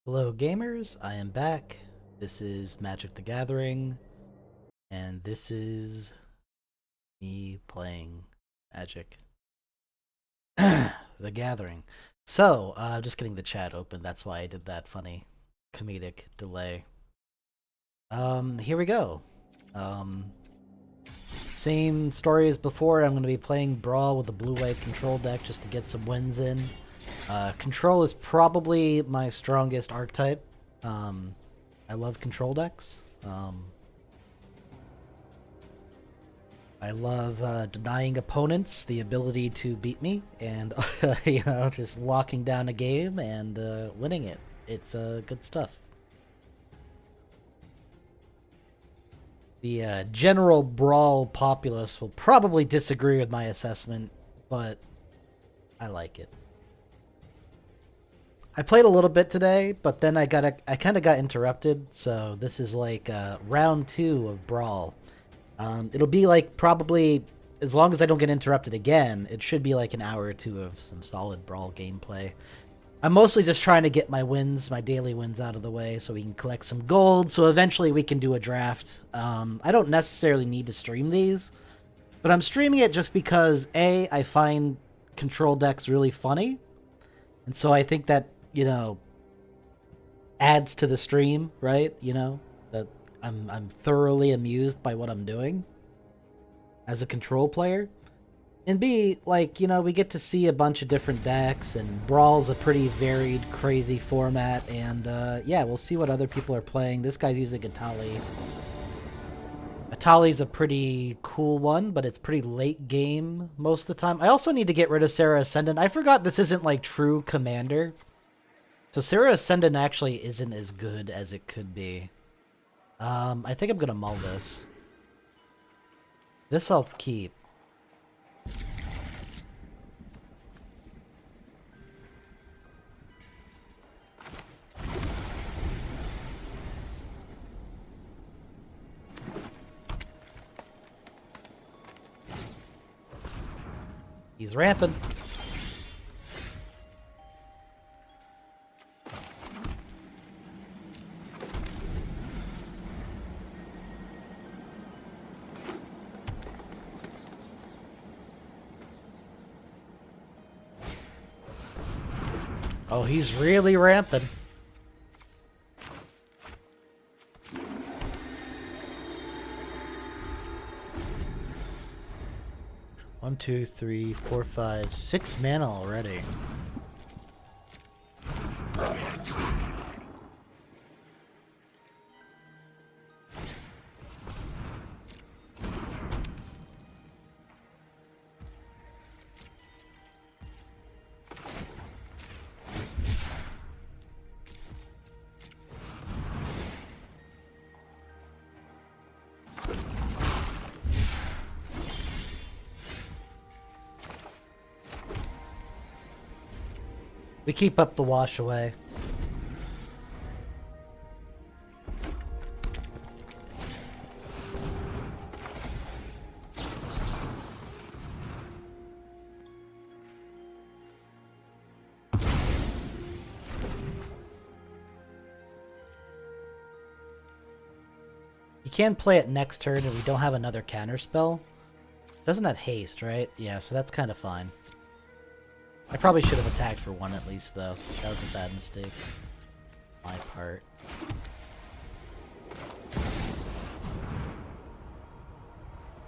Hello gamers, I am back. This is Magic the Gathering, and this is me playing Magic the Gathering. Just getting the chat open, that's why I did that funny comedic delay. Here we go. Um, Same story as before, I'm going to be playing Brawl with the blue-white control deck just to get some wins in. Control is probably my strongest archetype. Um, I love control decks. I love denying opponents the ability to beat me and, just locking down a game and winning it. It's good stuff. The general Brawl populace will probably disagree with my assessment, but I like it. I played a little bit today, but then I kind of got interrupted. So this is like round 2 of Brawl. It'll be like probably as long as I don't get interrupted again. It should be like an hour or two of some solid Brawl gameplay. I'm mostly just trying to get my wins, my daily wins out of the way, so we can collect some gold. So eventually we can do a draft. I don't necessarily need to stream these, but I'm streaming it just because I find control decks really funny, and so I think that adds to the stream, right? That I'm thoroughly amused by what I'm doing as a control player. And B, like, we get to see a bunch of different decks, and Brawl's a pretty varied, crazy format, and yeah, we'll see what other people are playing. This guy's using Atali. Atali's a pretty cool one, but it's pretty late game most of the time. I also need to get rid of Sarah Ascendant. I forgot this isn't like true Commander. So Sarah Ascendant actually isn't as good as it could be. I think I'm gonna mull this. This I'll keep. He's ramping. Oh, he's really ramping. One, two, three, four, five, 6 mana already. We keep up the wash away. You can play it next turn and we don't have another counter spell. Doesn't have haste, right? Yeah, so that's kind of fine. I probably should have attacked for 1 at least, though. That was a bad mistake. My part.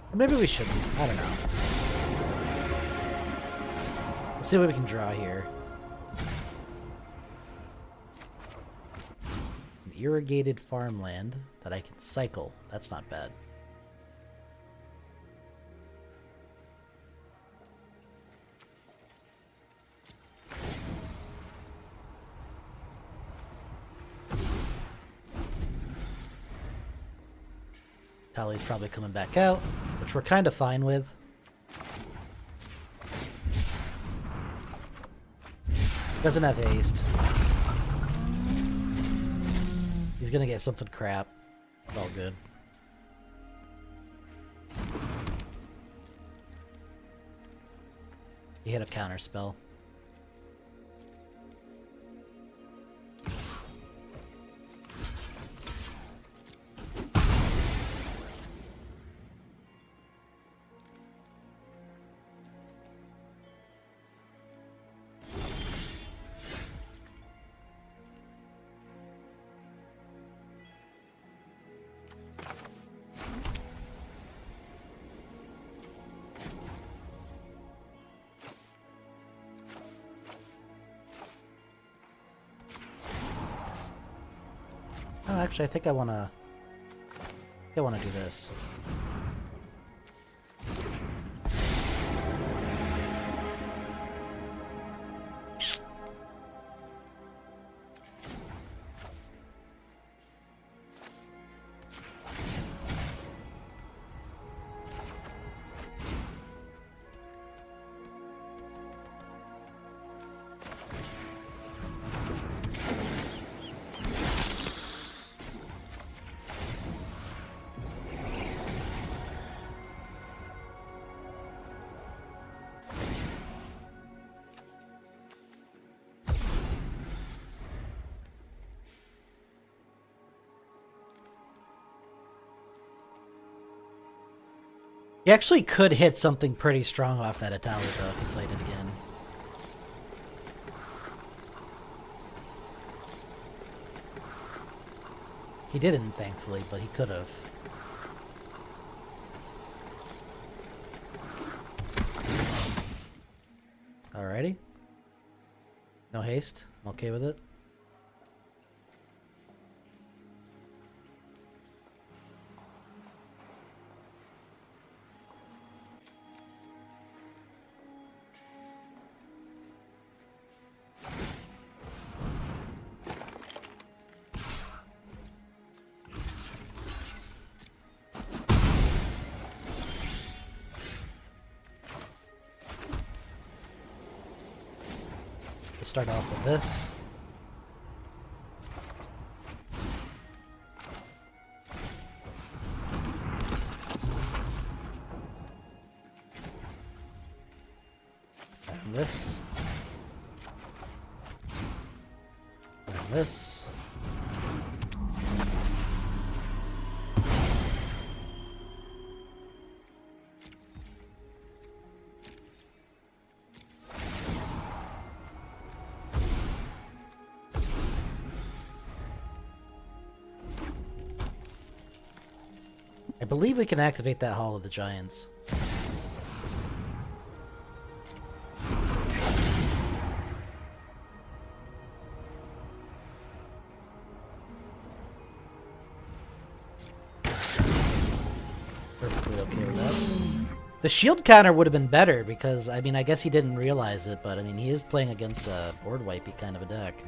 Or maybe we shouldn't. I don't know. Let's see what we can draw here. An irrigated farmland that I can cycle. That's not bad. Tally's probably coming back out, which we're kind of fine with. Doesn't have haste. He's gonna get something crap. It's all good. He hit a counter spell. Oh, actually, I think I wanna do this. He actually could hit something pretty strong off that Atali, though, if he played it again. He didn't, thankfully, but he could have. Alrighty. No haste. I'm okay with it. We'll start off with this. And this. And this. I believe we can activate that Hall of the Giants. Perfectly okay with that. The shield counter would have been better because, I mean, I guess he didn't realize it, but I mean, he is playing against a board wipey kind of a deck.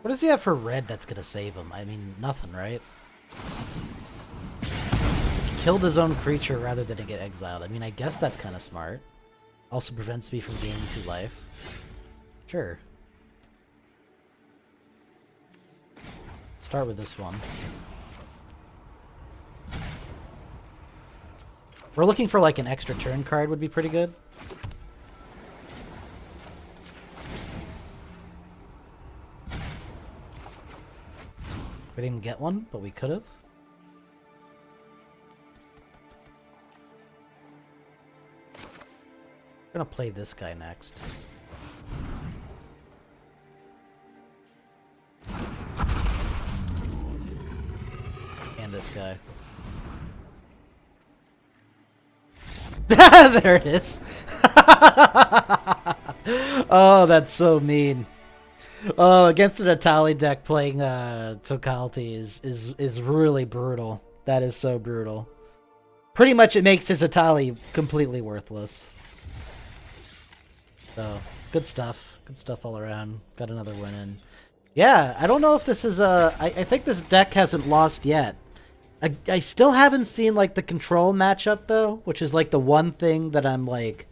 What does he have for red that's gonna save him? I mean, nothing, right? He killed his own creature rather than to get exiled. I mean, I guess that's kind of smart. Also prevents me from gaining 2 life. Sure. Start with this one. We're looking for like an extra turn card would be pretty good. We didn't get one, but we could have. I'm gonna play this guy next. And this guy. There it is. Oh, that's so mean. Oh, against an Atali deck playing Tokalti is really brutal. That is so brutal. Pretty much it makes his Atali completely worthless. So, good stuff. Good stuff all around. Got another win in. Yeah, I don't know if this is I think this deck hasn't lost yet. I still haven't seen like the control matchup though, which is like the one thing that I'm like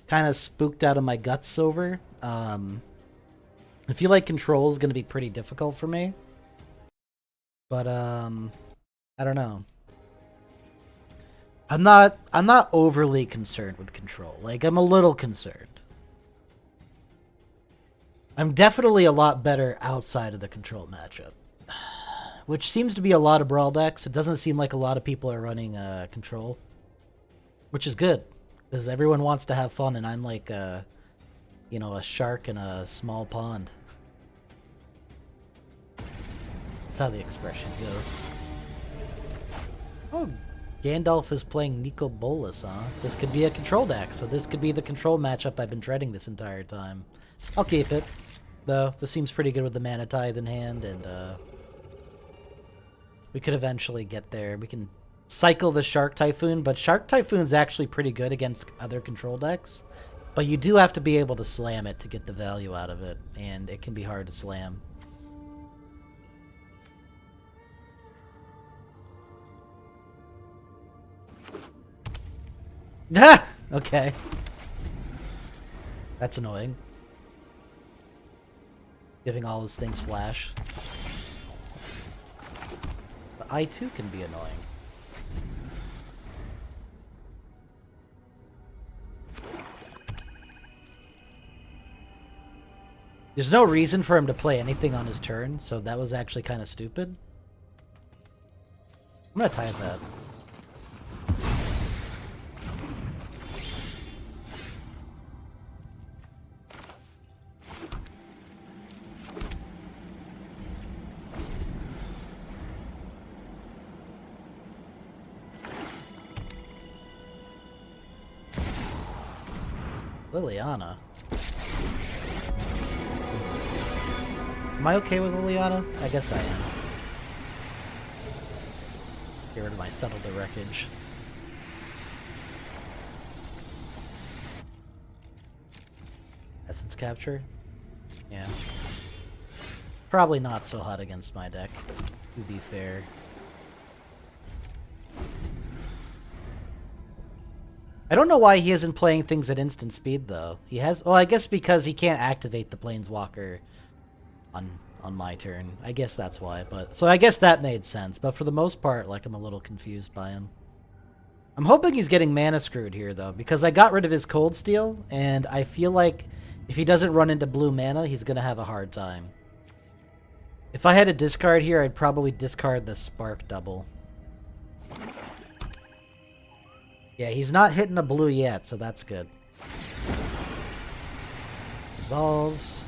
kind of spooked out of my guts over. I feel like control is going to be pretty difficult for me. But I don't know. I'm not overly concerned with control. Like, I'm a little concerned. I'm definitely a lot better outside of the control matchup. Which seems to be a lot of Brawl decks. It doesn't seem like a lot of people are running control. Which is good. Because everyone wants to have fun and I'm like, you know, a shark in a small pond. That's how the expression goes. Oh, Gandalf is playing Nicol Bolas, huh? This could be a control deck, so this could be the control matchup I've been dreading this entire time. I'll keep it, though. This seems pretty good with the Mana Tithe in hand, and we could eventually get there. We can cycle the Shark Typhoon, but Shark Typhoon's actually pretty good against other control decks. But you do have to be able to slam it to get the value out of it, and it can be hard to slam. Okay. That's annoying. Giving all his things flash. But I too can be annoying. There's no reason for him to play anything on his turn, so that was actually kind of stupid. I'm gonna tithe that. Liliana. Am I okay with Liliana? I guess I am. Get rid of my Settle the Wreckage. Essence Capture? Yeah. Probably not so hot against my deck, to be fair. I don't know why he isn't playing things at instant speed, though. He has... Well, I guess because he can't activate the Planeswalker on my turn. I guess that's why, but... So I guess that made sense, but for the most part, like, I'm a little confused by him. I'm hoping he's getting mana screwed here, though, because I got rid of his Cold Steel, and I feel like if he doesn't run into blue mana, he's gonna have a hard time. If I had a discard here, I'd probably discard the Spark Double. Yeah, he's not hitting a blue yet, so that's good. Resolves.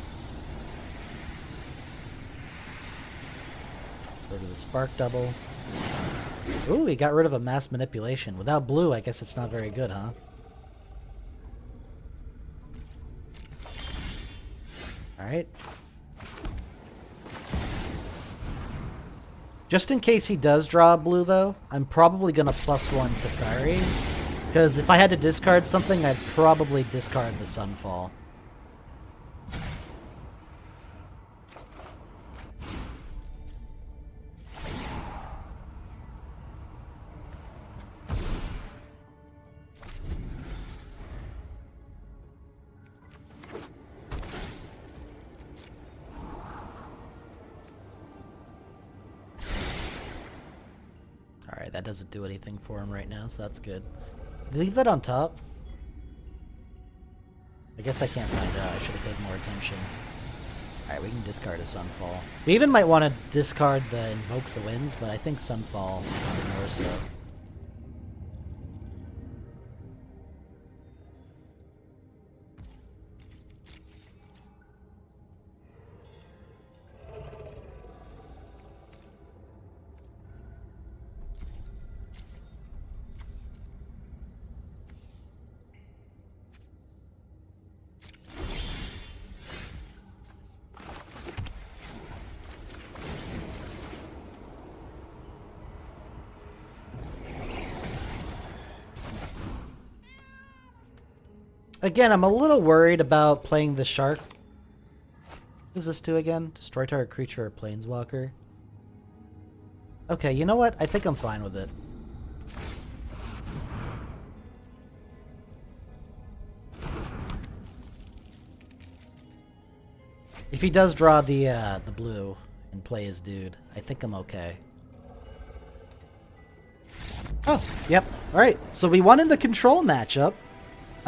Go to the Spark Double. Ooh, he got rid of a Mass Manipulation. Without blue, I guess it's not very good, huh? Alright. Just in case he does draw a blue, though, I'm probably going to +1 Teferi. Because if I had to discard something, I'd probably discard the Sunfall. Alright, that doesn't do anything for him right now, so that's good. Leave that on top. I guess I can't find out. I should have paid more attention. Alright, we can discard a Sunfall. We even might want to discard the Invoke the Winds, but I think Sunfall probably more so. Again, I'm a little worried about playing the Shark. What does this do again? Destroy target creature or Planeswalker. Okay, you know what? I think I'm fine with it. If he does draw the blue and play his dude, I think I'm okay. Oh, yep. Alright, so we won in the control matchup.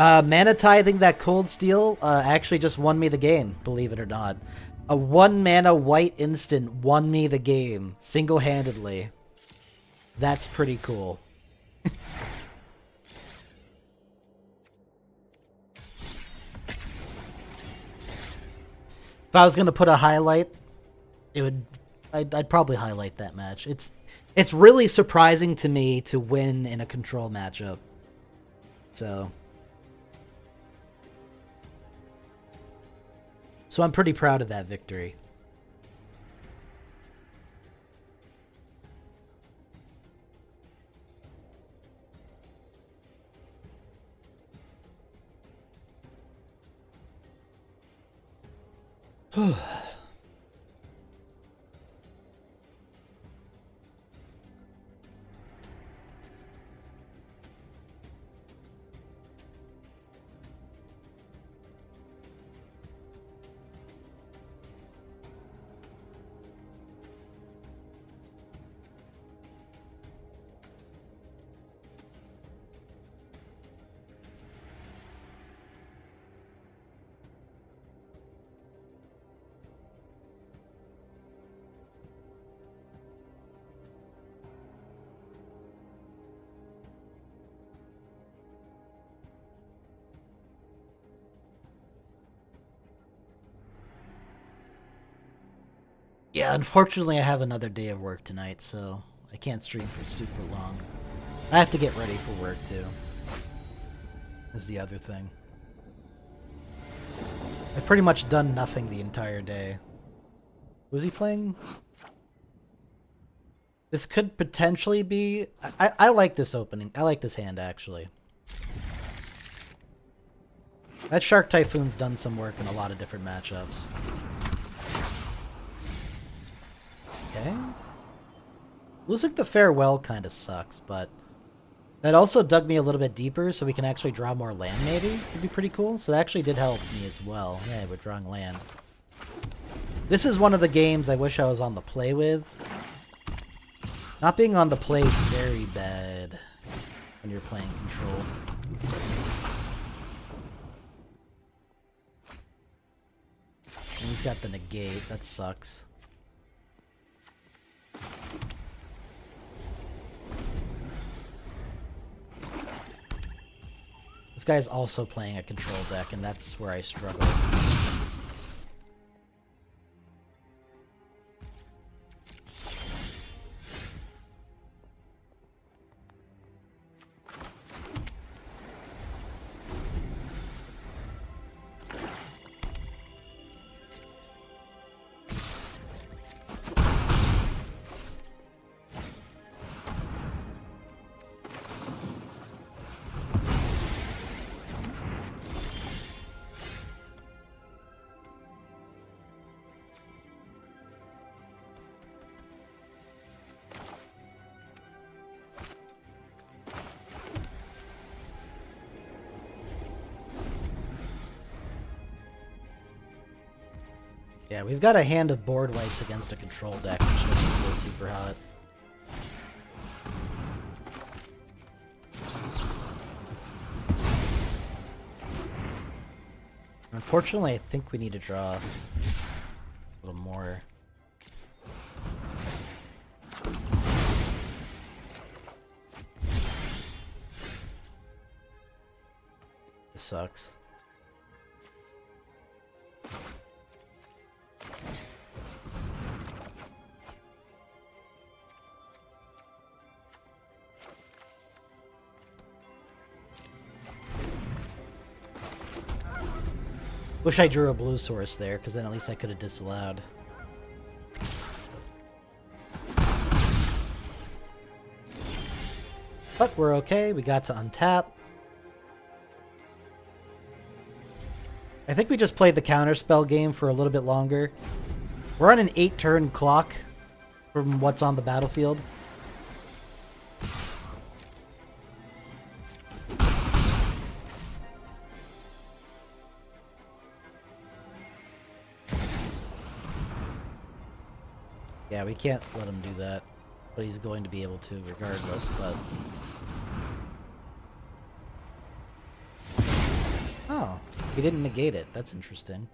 Mana Tithing that Cold Steel actually just won me the game, believe it or not. A 1-mana white instant won me the game, single-handedly. That's pretty cool. If I was going to put a highlight, it would I'd probably highlight that match. It's really surprising to me to win in a control matchup. So I'm pretty proud of that victory. Yeah, unfortunately I have another day of work tonight, so I can't stream for super long. I have to get ready for work too. Is the other thing. I've pretty much done nothing the entire day. Was he playing? This could potentially be... I like this opening. I like this hand, actually. That Shark Typhoon's done some work in a lot of different matchups. Okay. Losing the Farewell kind of sucks, but... that also dug me a little bit deeper, so we can actually draw more land, maybe? It'd be pretty cool. So that actually did help me as well. Yeah, we're drawing land. This is one of the games I wish I was on the play with. Not being on the play is very bad when you're playing control. And he's got the negate. That sucks. This guy's also playing a control deck, and that's where I struggle. Yeah, we've got a hand of board wipes against a control deck, which doesn't feel super hot. Unfortunately, I think we need to draw a little more. This sucks. Wish I drew a blue source there, because then at least I could have disallowed. But we're okay, we got to untap. I think we just played the counterspell game for a little bit longer. We're on an 8-turn clock from what's on the battlefield. Yeah, we can't let him do that, but he's going to be able to regardless, but... oh, he didn't negate it. That's interesting.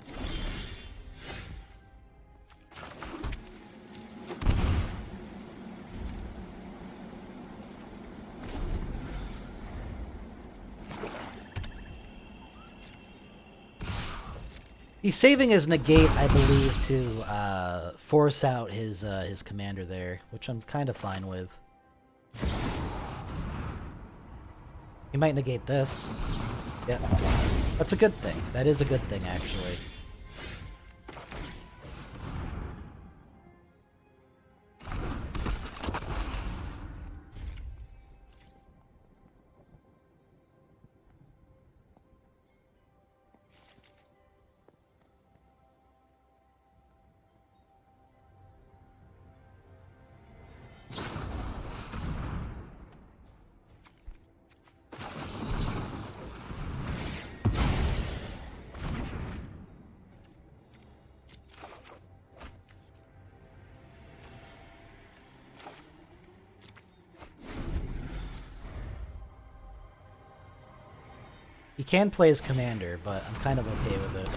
He's saving his negate, I believe, to force out his commander there, which I'm kind of fine with. He might negate this. Yeah, that's a good thing. That is a good thing, actually. He can play as commander, but I'm kind of okay with it.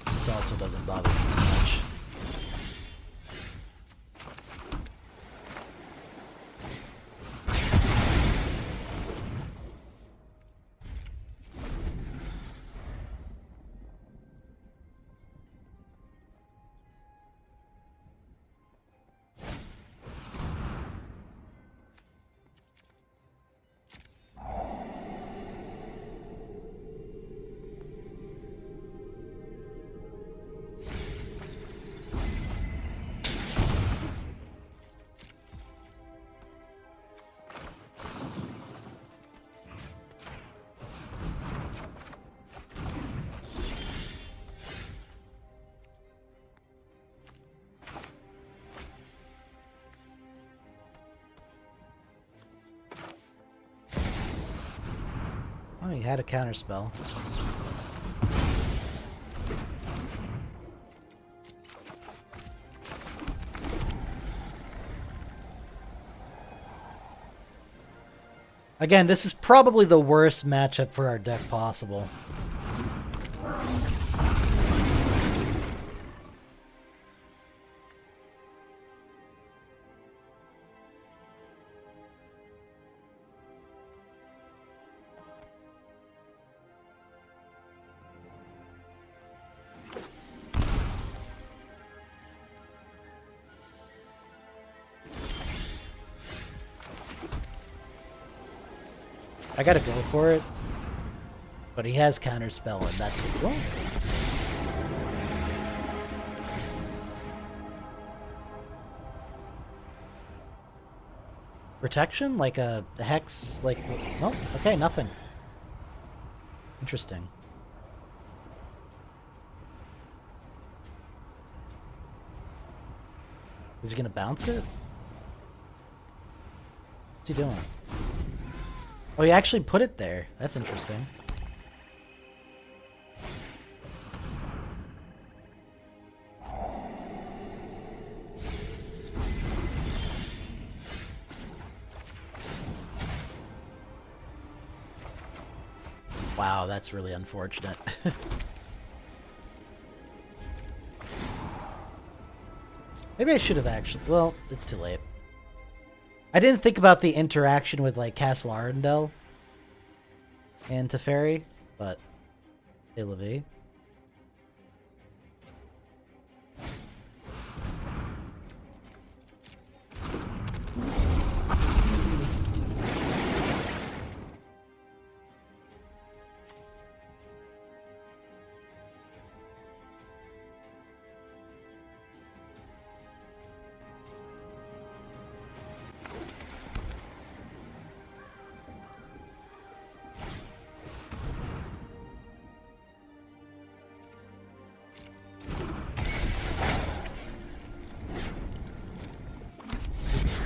This also doesn't bother me too much. Oh, he had a counterspell. Again, this is probably the worst matchup for our deck possible. I gotta go for it. But he has counterspell, and that's what... Whoa. Protection? Like a hex? Like... Oh, okay, nothing. Interesting. Is he gonna bounce it? What's he doing? Oh, he actually put it there. That's interesting. Wow, that's really unfortunate. Maybe I should have actually... Well, it's too late. I didn't think about the interaction with, like, Castle Arundel and Teferi, but... Hey, Levi.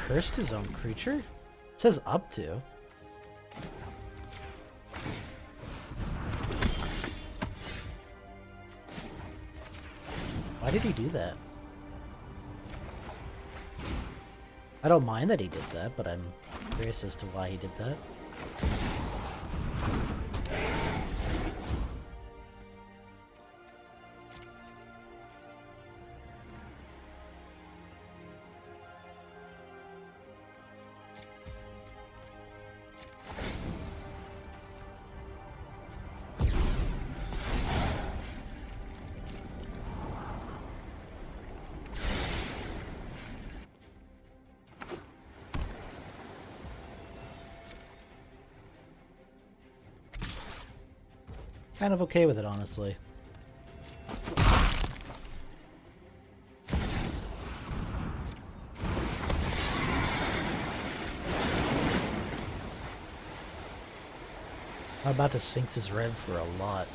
Cursed his own creature? It says up to. Why did he do that? I don't mind that he did that, but I'm curious as to why he did that. Kind of okay with it, honestly. I'm about to Sphinx's Rev for a lot.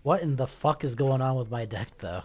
What in the fuck is going on with my deck, though?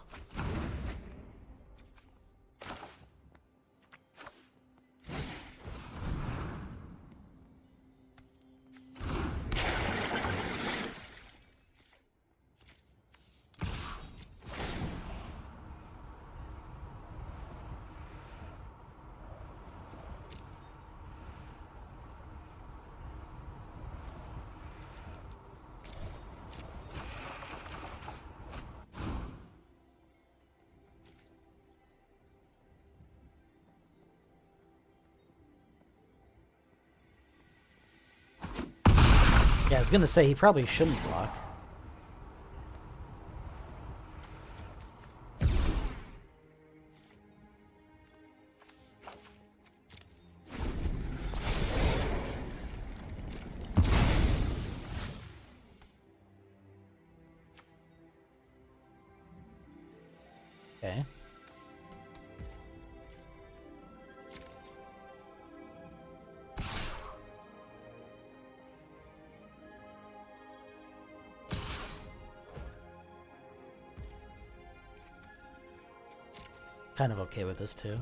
Yeah, I was gonna say he probably shouldn't block. Okay. Kind of okay with this too.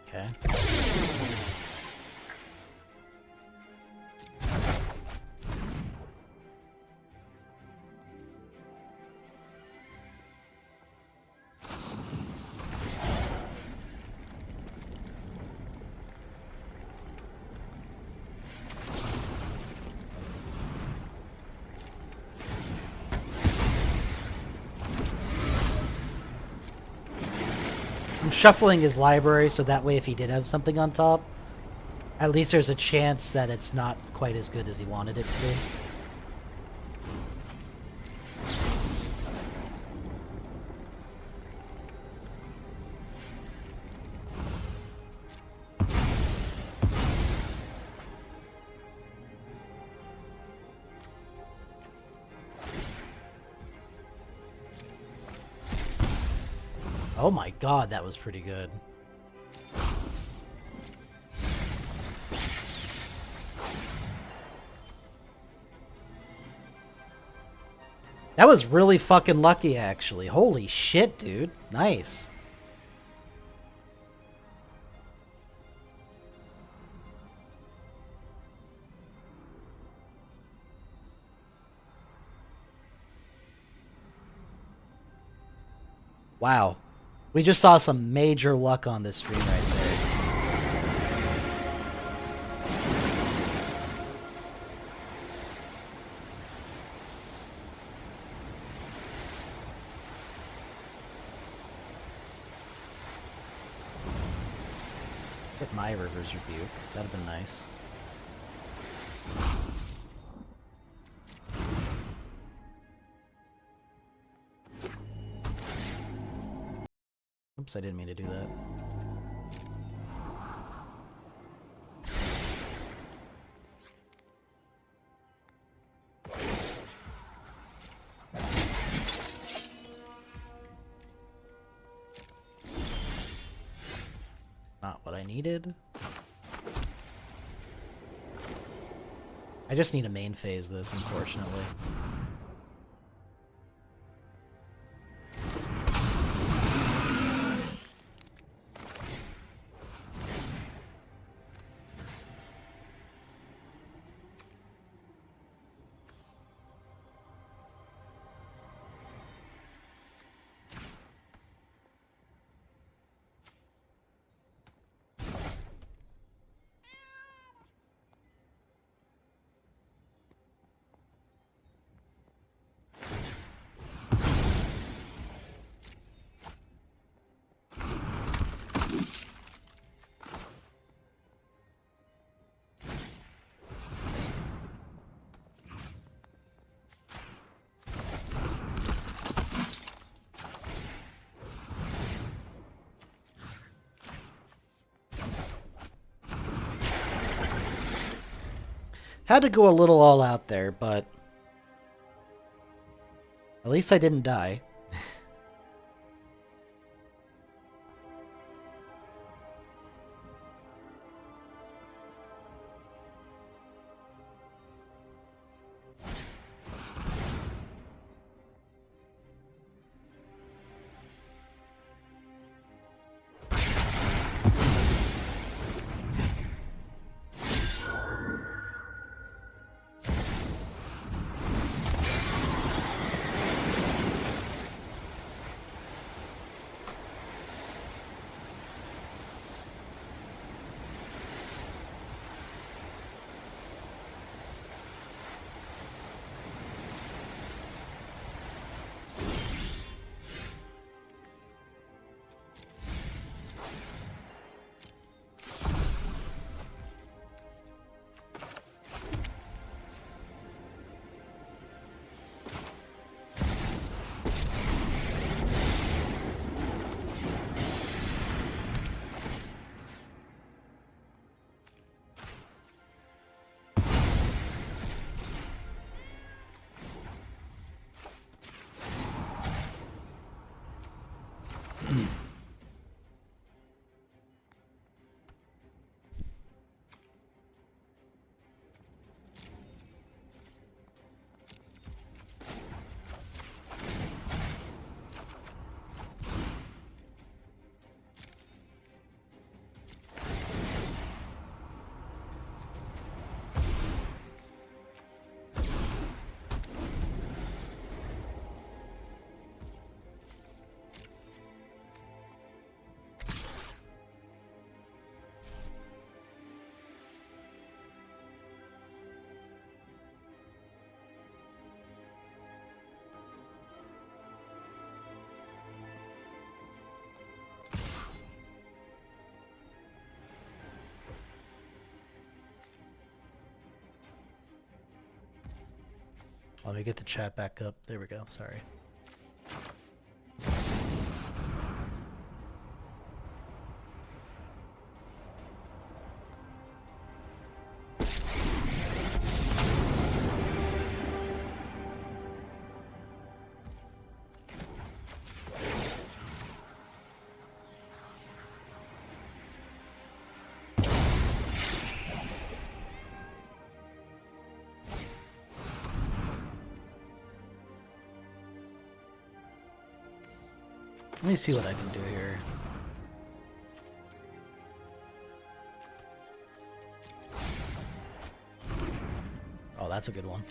Okay. I'm shuffling his library so that way if he did have something on top, at least there's a chance that it's not quite as good as he wanted it to be. Oh my god, that was pretty good. That was really fucking lucky, actually. Holy shit, dude. Nice. Wow. We just saw some major luck on this stream right there. Get my River's Rebuke. That'd have been nice. Oops, I didn't mean to do that. Not what I needed. I just need to main phase this, unfortunately. Had to go a little all out there, but at least I didn't die. Let me get the chat back up. There we go. Sorry. Let me see what I can do here. Oh, that's a good one.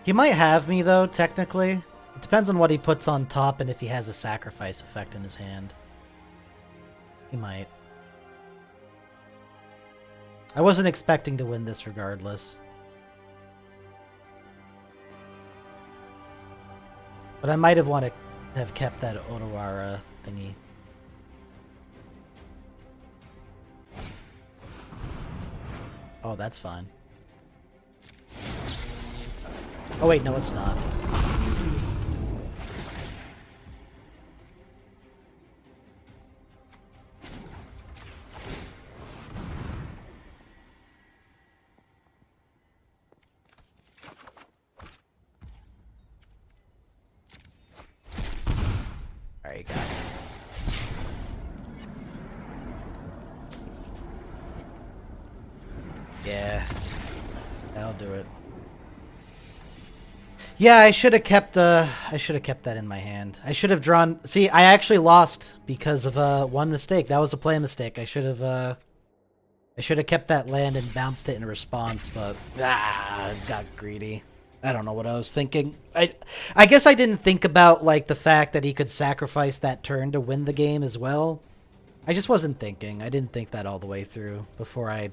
He might have me, though, technically. It depends on what he puts on top and if he has a sacrifice effect in his hand. He might. I wasn't expecting to win this regardless. But I might have wanted to have kept that Otawara thingy. Oh, that's fine. Oh wait, no it's not. Alright, got it. Yeah. That'll do it. Yeah, I should have kept that in my hand. I should have drawn. See, I actually lost because of one mistake. That was a play mistake. I should have kept that land and bounced it in response, but I got greedy. I don't know what I was thinking. I guess I didn't think about like the fact that he could sacrifice that turn to win the game as well. I just wasn't thinking. I didn't think that all the way through before I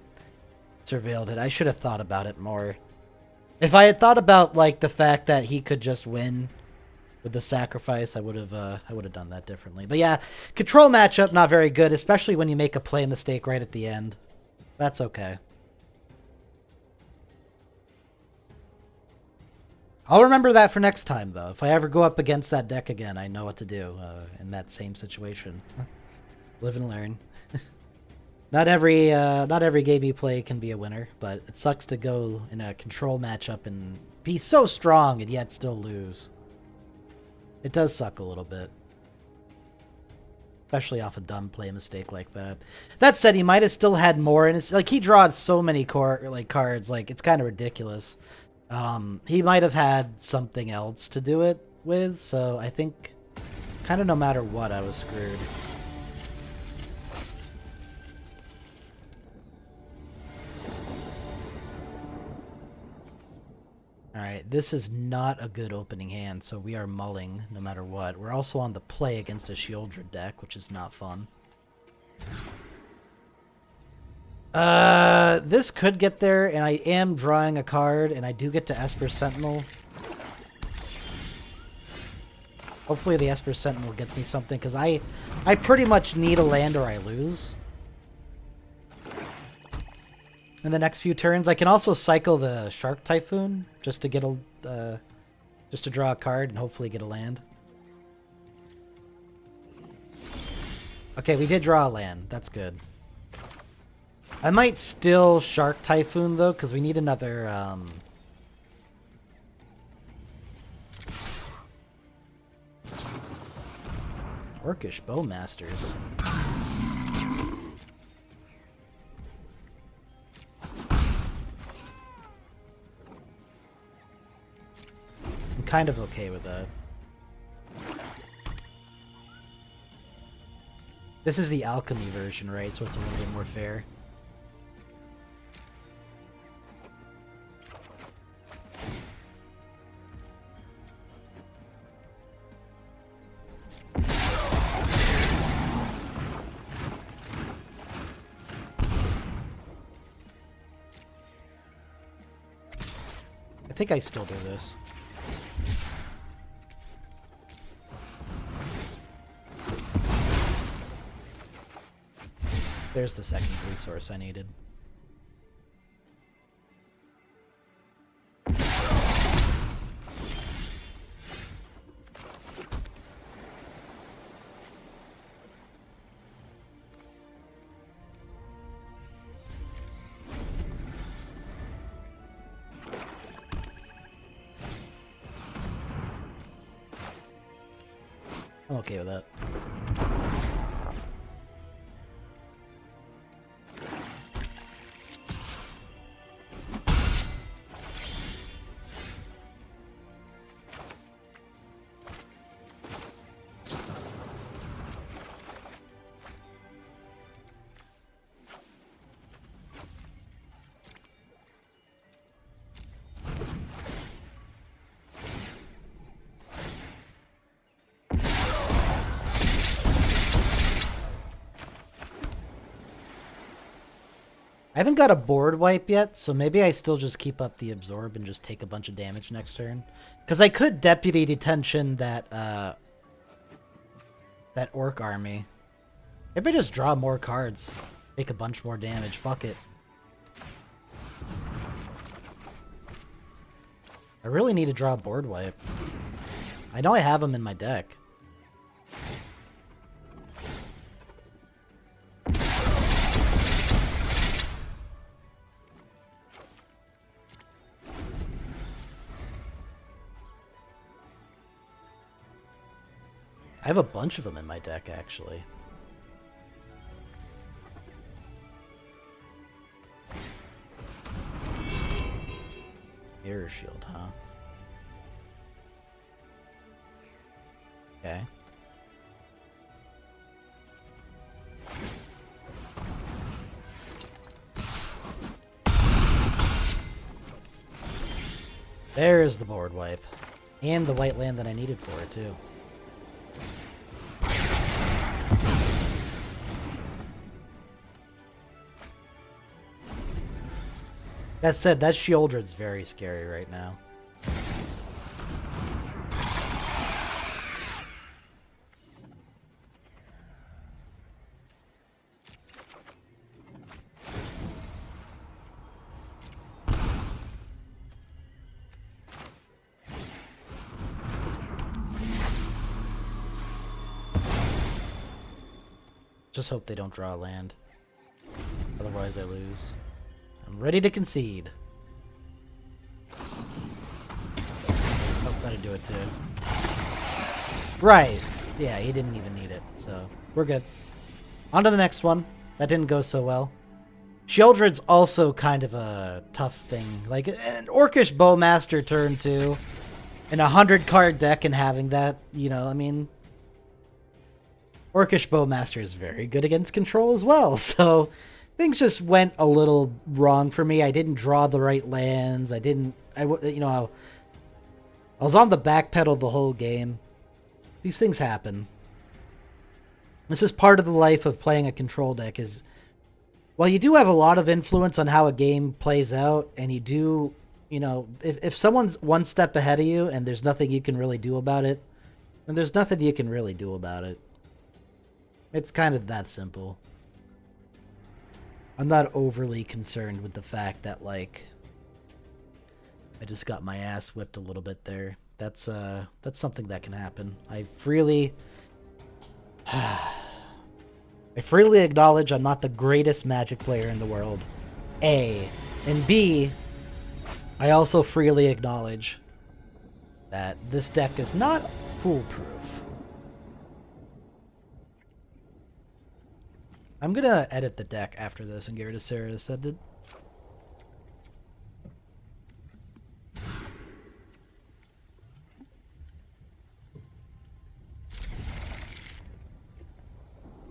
surveilled it. I should have thought about it more. If I had thought about like the fact that he could just win with the sacrifice, I would have done that differently. But yeah, control matchup not very good, especially when you make a play mistake right at the end. That's okay. I'll remember that for next time, though. If I ever go up against that deck again, I know what to do in that same situation. Live and learn. Not every game you play can be a winner, but it sucks to go in a control matchup and be so strong and yet still lose. It does suck a little bit. Especially off a dumb play mistake like that. That said, he might have still had more, and it's like he draws so many cards, like it's kind of ridiculous. He might have had something else to do it with, so I think kind of no matter what, I was screwed. Alright, this is not a good opening hand, so we are mulling no matter what. We're also on the play against a Sheoldred deck, which is not fun. This could get there, and I am drawing a card, and I do get to Esper Sentinel. Hopefully the Esper Sentinel gets me something, because I pretty much need a land or I lose. In the next few turns, I can also cycle the Shark Typhoon just to get just to draw a card and hopefully get a land. Okay, we did draw a land. That's good. I might still Shark Typhoon though, because we need another. Orcish Bowmasters. Kind of okay with that. This is the alchemy version, right? So it's a little bit more fair. I think I still do this. There's the second resource I needed. I'm okay with that. I haven't got a board wipe yet, so maybe I still just keep up the absorb and just take a bunch of damage next turn. Because I could deputy detention that that orc army. Maybe I just draw more cards, take a bunch more damage. Fuck it. I really need to draw a board wipe. I know I have them in my deck. I have a bunch of them in my deck, actually. Mirror Shield, huh? Okay. There's the board wipe. And the white land that I needed for it, too. That said, that Sheoldred's very scary right now. Just hope they don't draw land. Otherwise I lose. I'm ready to concede. Oh, that'd do it too. Right. Yeah, he didn't even need it, so we're good. On to the next one. That didn't go so well. Sheoldred's also kind of a tough thing. Like, an Orcish Bowmaster turn 2, in a 100-card deck and having that, you know, I mean... Orcish Bowmaster is very good against control as well, so... Things just went a little wrong for me. I didn't draw the right lands. I was on the back pedal the whole game. These things happen. This is part of the life of playing a control deck is... While you do have a lot of influence on how a game plays out, and you do, you know, if someone's one step ahead of you and there's nothing you can really do about it, then there's nothing you can really do about it. It's kind of that simple. I'm not overly concerned with the fact that, like, I just got my ass whipped a little bit there. That's something that can happen. I freely acknowledge I'm not the greatest Magic player in the world. A. And B, I also freely acknowledge that this deck is not foolproof. I'm gonna edit the deck after this and get rid of Serra Ascended.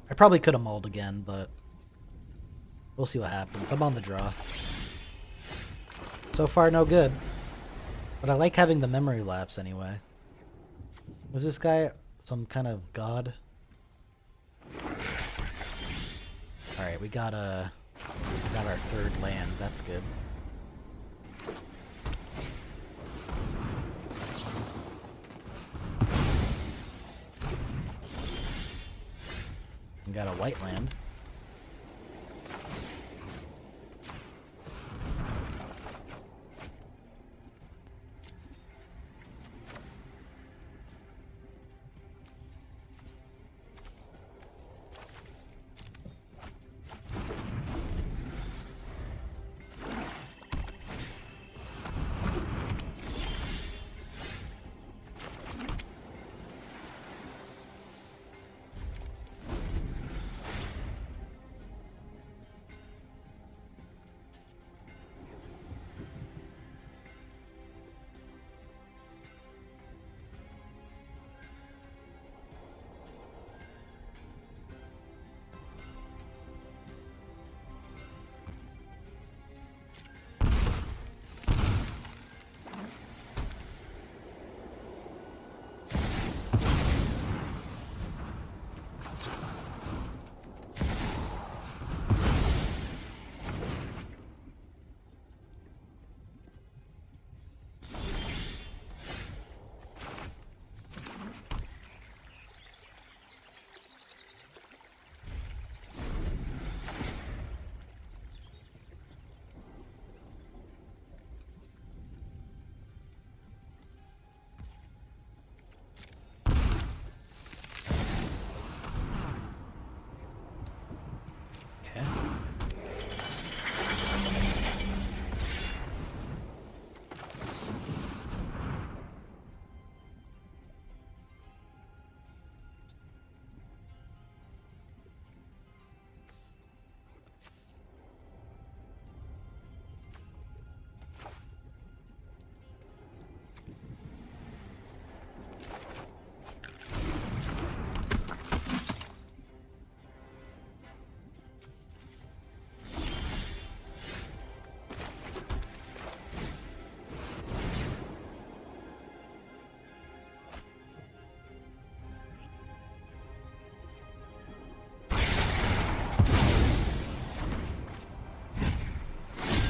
I probably could have mulled again, but we'll see what happens. I'm on the draw. So far, no good. But I like having the memory lapse anyway. Was this guy some kind of god? Alright, we got our third land. That's good. We got a white land.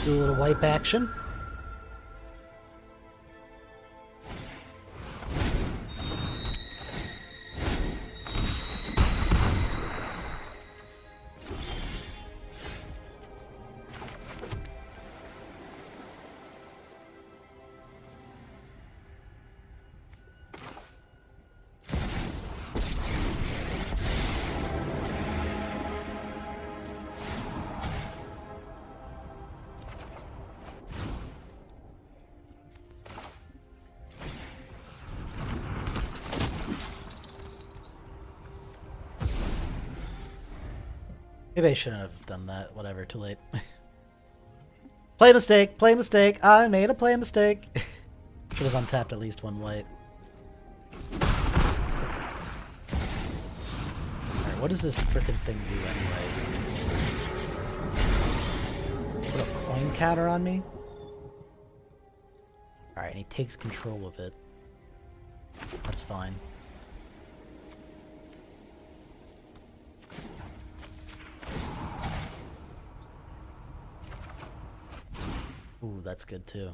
Do a little wipe action. Maybe I shouldn't have done that. Whatever, too late. Play mistake! Play mistake! I made a play mistake! Should have untapped at least one white. Alright, what does this frickin' thing do anyways? Put a coin counter on me? Alright, and he takes control of it. That's fine. Ooh, that's good too.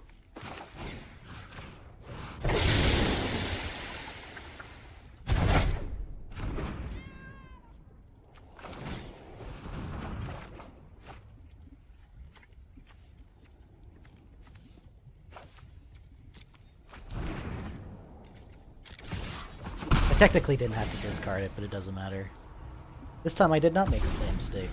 I technically didn't have to discard it, but it doesn't matter. This time I did not make the same mistake.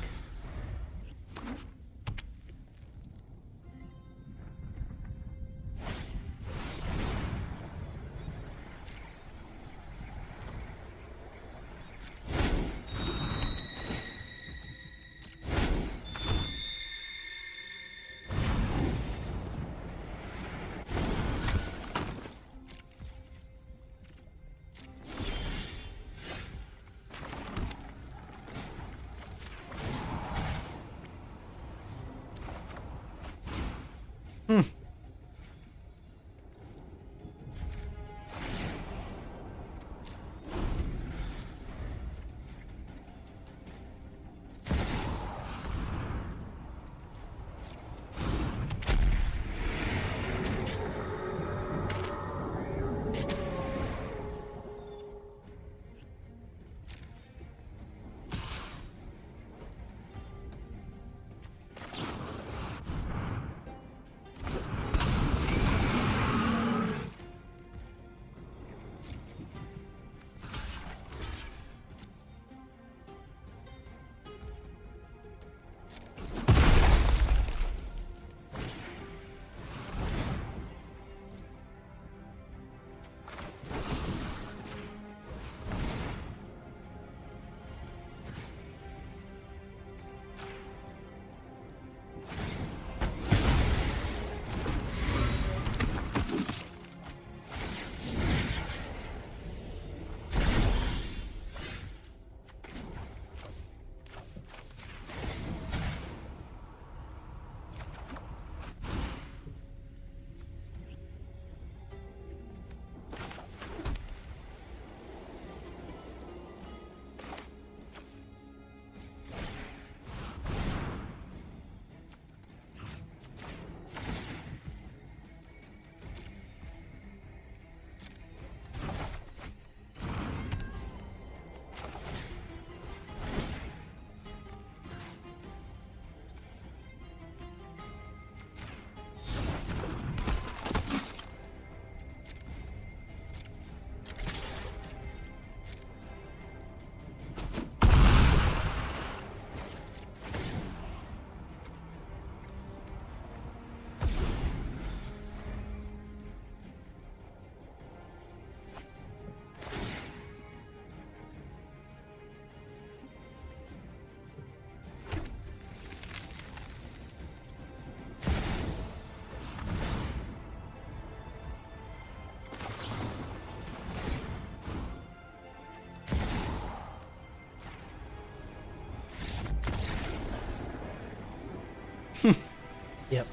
Yep.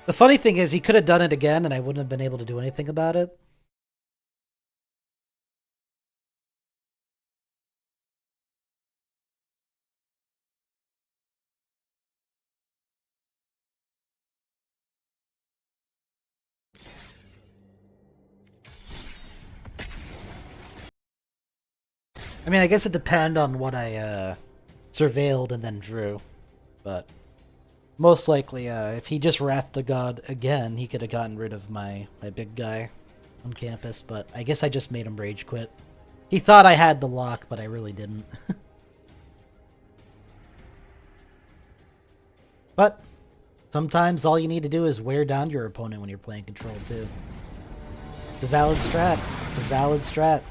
The funny thing is, he could have done it again, and I wouldn't have been able to do anything about it. I mean, I guess it depends on what I surveilled and then drew, but most likely, if he just Wrath the God again, he could have gotten rid of my big guy on campus, but I guess I just made him rage quit. He thought I had the lock, but I really didn't. But sometimes all you need to do is wear down your opponent when you're playing control, too. It's a valid strat. It's a valid strat.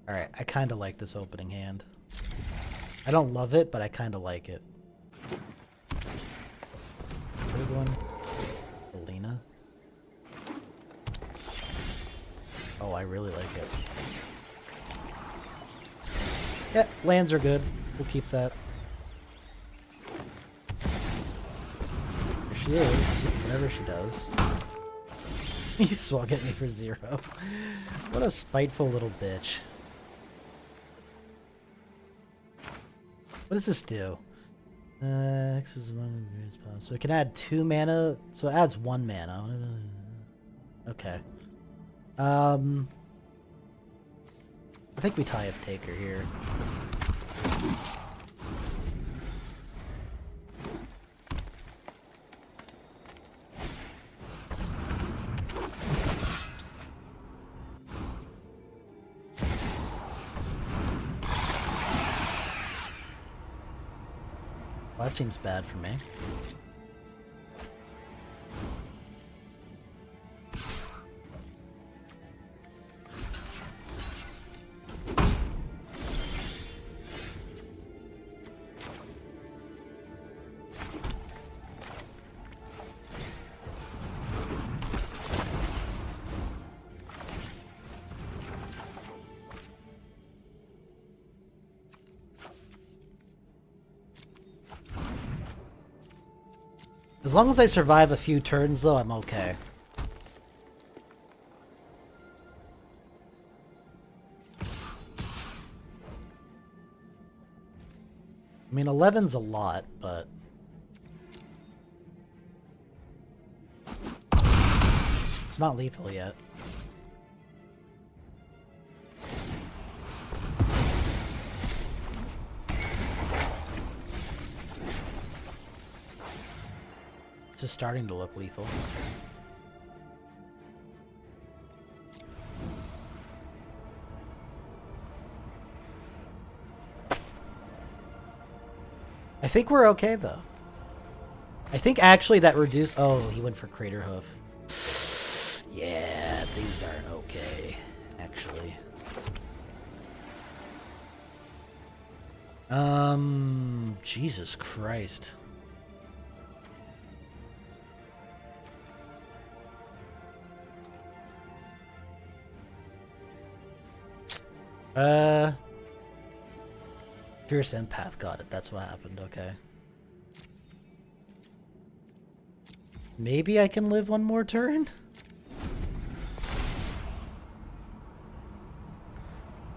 Alright, I kind of like this opening hand. I don't love it, but I kind of like it. Third one. Alina. Oh, I really like it. Yeah, lands are good. We'll keep that. There she is. Whatever she does. He swung at me for 0. What a spiteful little bitch. What does this do? X is among so it can add 2 mana, so it adds 1 mana. Okay. I think we tie of Taker here. Well, that seems bad for me. As long as I survive a few turns, though, I'm okay. I mean, 11's a lot, but... it's not lethal yet. This is starting to look lethal. I think we're okay, though. I think actually that reduced... oh, he went for Crater Hoof. Yeah, things aren't okay, actually. Jesus Christ. Fierce Empath got it. That's what happened. Okay. Maybe I can live one more turn?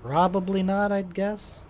Probably not, I'd guess.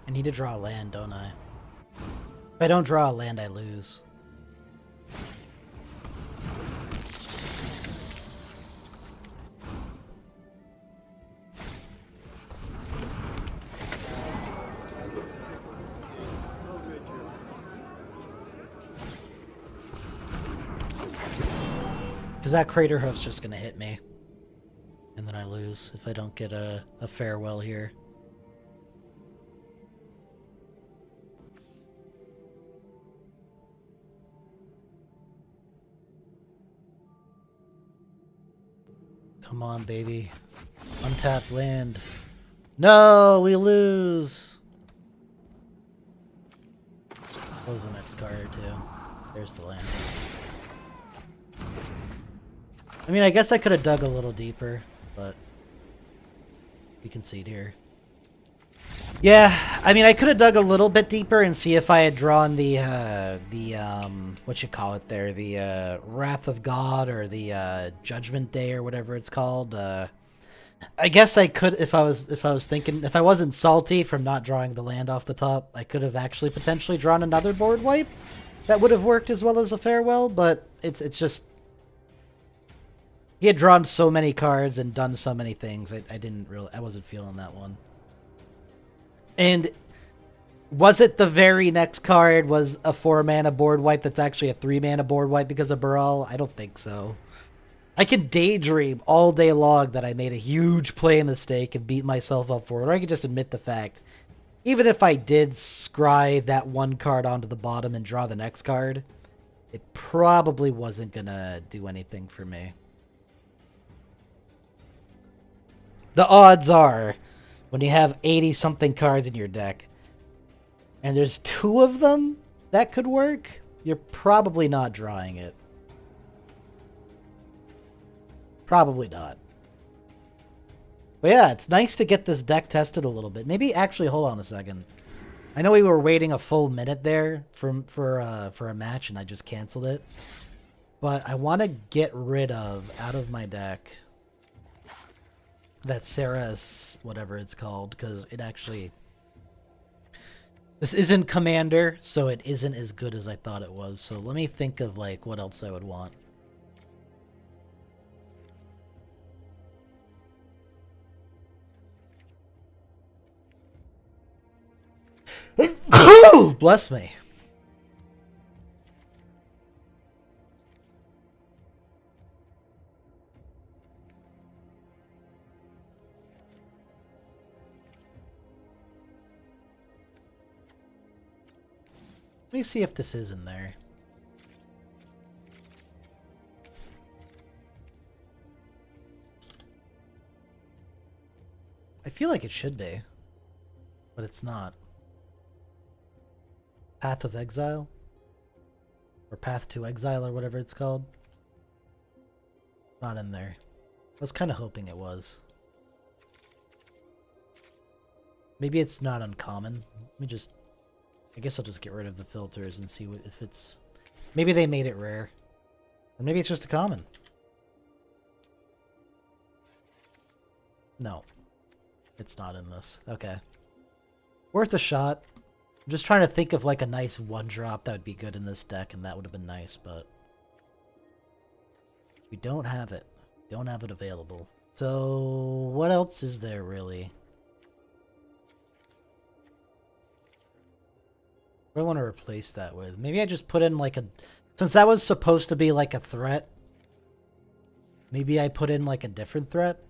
I need to draw a land, don't I? If I don't draw a land, I lose. Because that Crater Hoof's just gonna hit me. And then I lose if I don't get a farewell here. Come on, baby. Untapped land. No, we lose. Close the next card or two. There's the land. I mean, I guess I could have dug a little deeper, but we concede here. Yeah, I mean, I could have dug a little bit deeper and see if I had drawn the what you call it there, the Wrath of God or the Judgment Day or whatever it's called. I guess I could, if I was thinking, if I wasn't salty from not drawing the land off the top, I could have actually potentially drawn another board wipe that would have worked as well as a farewell. But it's just he had drawn so many cards and done so many things. I wasn't feeling that one. And was it the very next card was a 4-mana board wipe that's actually a 3-mana board wipe because of Baral? I don't think so. I can daydream all day long that I made a huge play mistake and beat myself up for it, or I could just admit the fact. Even if I did scry that one card onto the bottom and draw the next card, it probably wasn't gonna do anything for me. The odds are, when you have 80-something cards in your deck, and there's 2 of them that could work, you're probably not drawing it. Probably not. But yeah, it's nice to get this deck tested a little bit. Maybe, actually, hold on a second. I know we were waiting a full minute there for a match, and I just canceled it. But I want to get rid of, out of my deck, that Sarah's, whatever it's called, because it actually... This isn't Commander, so it isn't as good as I thought it was. So let me think of, like, what else I would want. Bless me. Let me see if this is in there. I feel like it should be, but it's not. Path of Exile? Or Path to Exile, or whatever it's called. Not in there. I was kind of hoping it was. Maybe it's not uncommon. Let me just... I guess I'll just get rid of the filters and see if it's... Maybe they made it rare. Or maybe it's just a common. No. It's not in this. Okay. Worth a shot. I'm just trying to think of like a nice 1-drop that would be good in this deck, and that would have been nice, but... we don't have it. We don't have it available. So, what else is there, really? What do I want to replace that with? Maybe I just put in like a... Since that was supposed to be like a threat, maybe I put in like a different threat?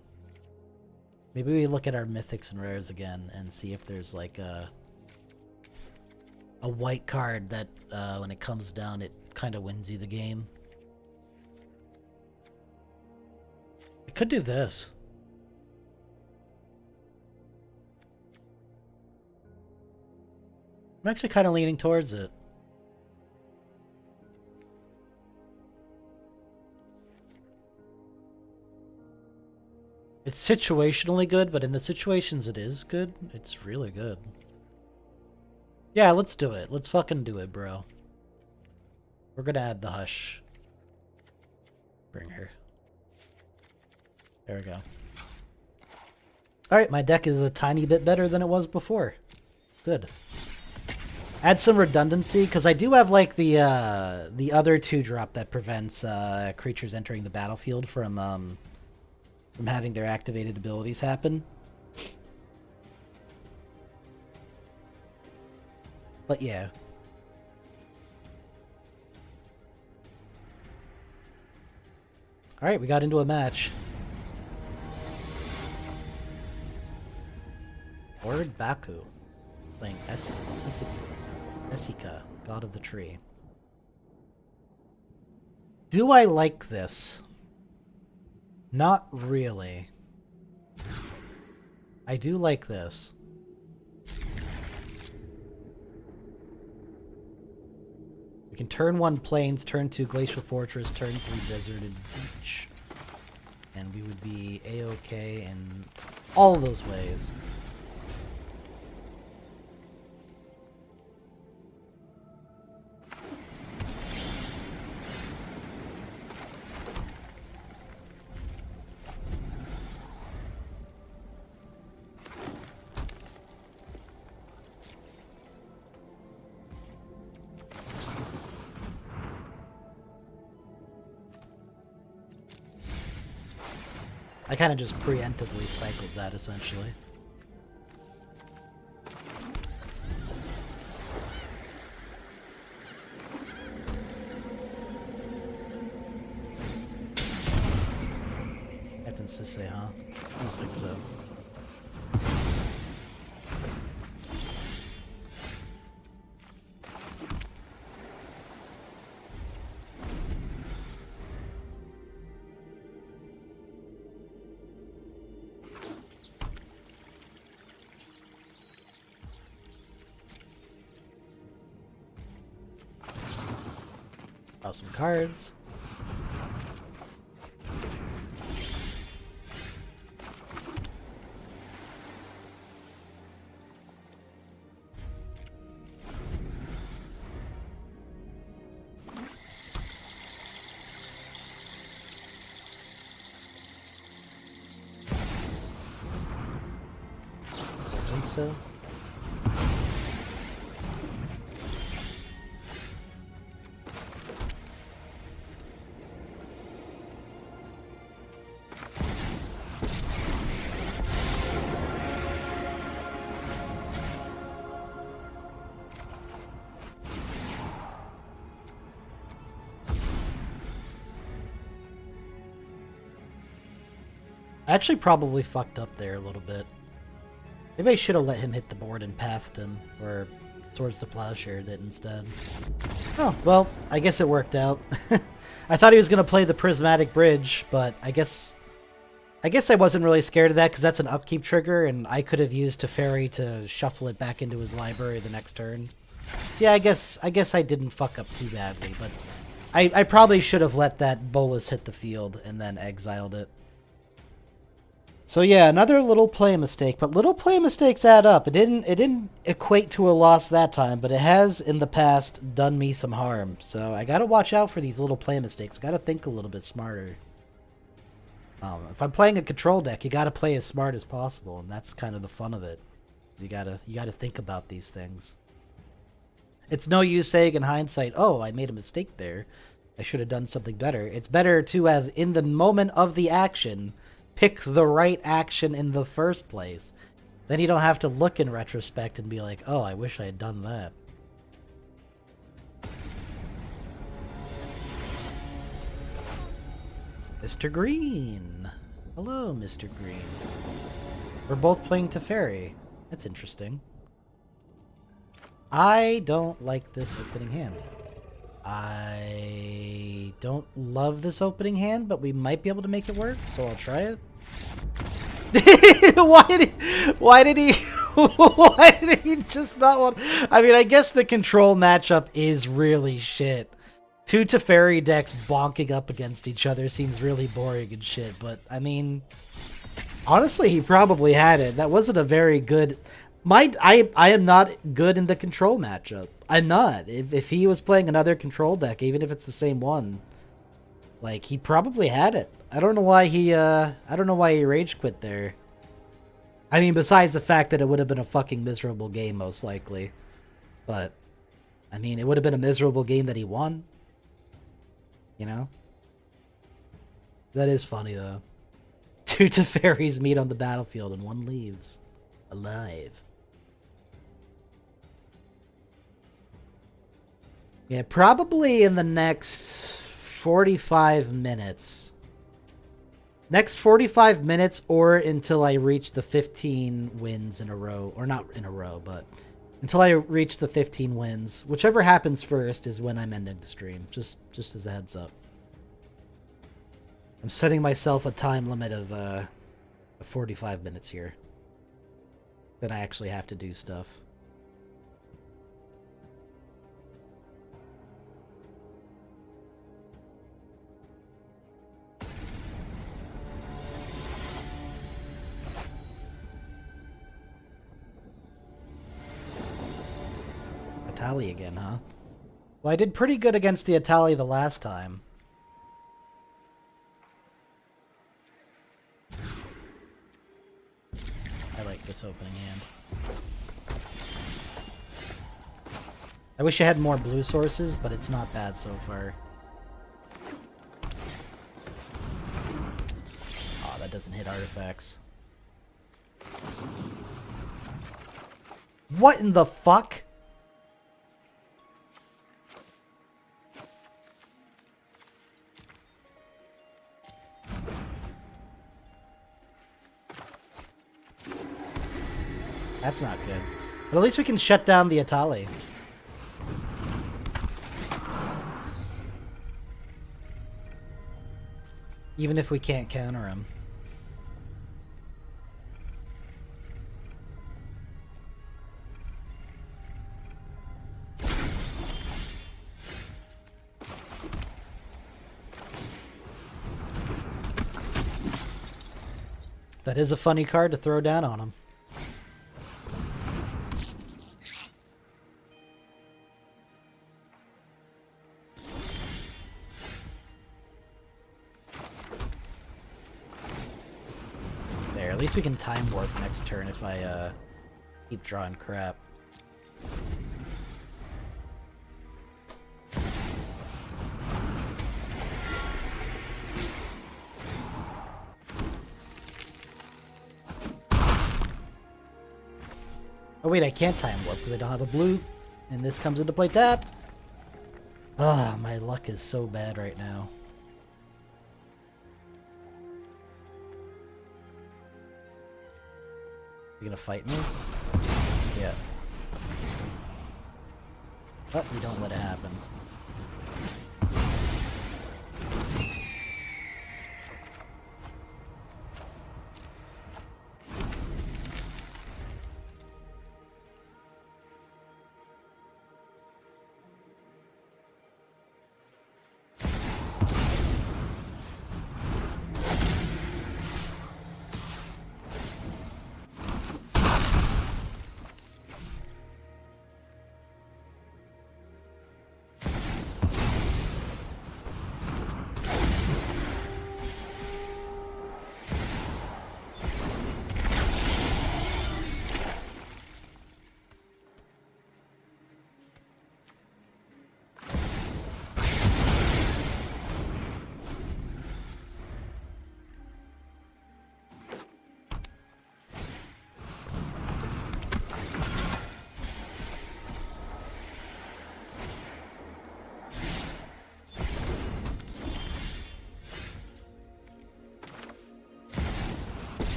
Maybe we look at our mythics and rares again and see if there's like a white card that when it comes down it kind of wins you the game. I could do this. I'm actually kind of leaning towards it. It's situationally good, but in the situations it is good, it's really good. Yeah, let's do it. Let's fucking do it, bro. We're gonna add the Hush. Bring her. There we go. Alright, my deck is a tiny bit better than it was before. Good. Add some redundancy, because I do have like the other 2-drop that prevents creatures entering the battlefield from having their activated abilities happen. But yeah. Alright, we got into a match. Lord Baku playing Esika, God of the Tree. Do I like this? Not really. I do like this. We can turn 1 plains, turn 2 glacial fortress, turn 3 deserted beach. And we would be a-okay in all those ways. I kind of just preemptively cycled that, essentially. Captain Sisse, huh? I don't think so. Oh, some cards. I think so. I actually probably fucked up there a little bit. Maybe I should have let him hit the board and pathed him, or Swords to Plowshare did instead. Oh, well, I guess it worked out. I thought he was going to play the Prismatic Bridge, but I guess I wasn't really scared of that because that's an upkeep trigger, and I could have used Teferi to shuffle it back into his library the next turn. So yeah, I guess I didn't fuck up too badly, but I probably should have let that Bolas hit the field and then exiled it. So yeah, another little play mistake, but little play mistakes add up. It didn't equate to a loss that time, but it has in the past done me some harm. So I gotta watch out for these little play mistakes. I gotta think a little bit smarter. If I'm playing a control deck, you gotta play as smart as possible, and that's kind of the fun of it. You gotta think about these things. It's no use saying in hindsight, "Oh, I made a mistake there. I should have done something better." It's better to have, in the moment of the action, pick the right action in the first place. Then you don't have to look in retrospect and be like, oh, I wish I had done that. Mr. Green. Hello, Mr. Green. We're both playing Teferi. That's interesting. I don't like this opening hand. I don't love this opening hand, but we might be able to make it work, so I'll try it. Why did he just not want... I mean, I guess the control matchup is really shit. 2 Teferi decks bonking up against each other seems really boring and shit, but I mean, honestly, he probably had it. That wasn't a very good... I am not good in the control matchup. I'm not. If he was playing another control deck, even if it's the same one, like, he probably had it. I don't know why he rage quit there. I mean, besides the fact that it would have been a fucking miserable game, most likely. But, I mean, it would have been a miserable game that he won. You know? That is funny, though. 2 Teferis meet on the battlefield and 1 leaves. Alive. Yeah, probably in the next 45 minutes. Next 45 minutes or until I reach the 15 wins in a row. Or not in a row, but until I reach the 15 wins. Whichever happens first is when I'm ending the stream. Just as a heads up. I'm setting myself a time limit of 45 minutes here. Then I actually have to do stuff. Atali again, huh? Well, I did pretty good against the Atali the last time. I like this opening hand. I wish I had more blue sources, but it's not bad so far. Oh, that doesn't hit artifacts. What in the fuck? That's not good. But at least we can shut down the Atali. Even if we can't counter him. That is a funny card to throw down on him. There, at least we can time warp next turn if I keep drawing crap. Oh wait, I can't time warp because I don't have a blue. And this comes into play tapped. Ah, my luck is so bad right now. You gonna fight me? Yeah. But we don't let it happen.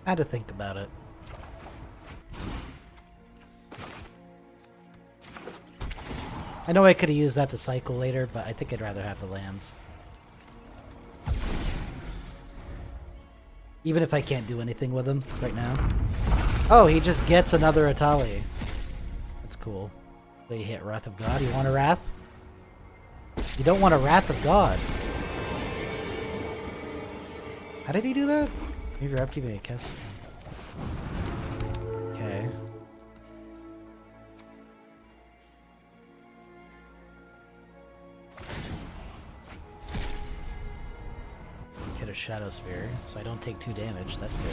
I had to think about it. I know I could have used that to cycle later, but I think I'd rather have the lands. Even if I can't do anything with him right now. Oh, he just gets another Atali. That's cool. They hit Wrath of God. You want a Wrath? You don't want a Wrath of God. How did he do that? Maybe you're upkeeping a Kess. Okay. Hit a Shadow Spear, so I don't take 2 damage. That's good.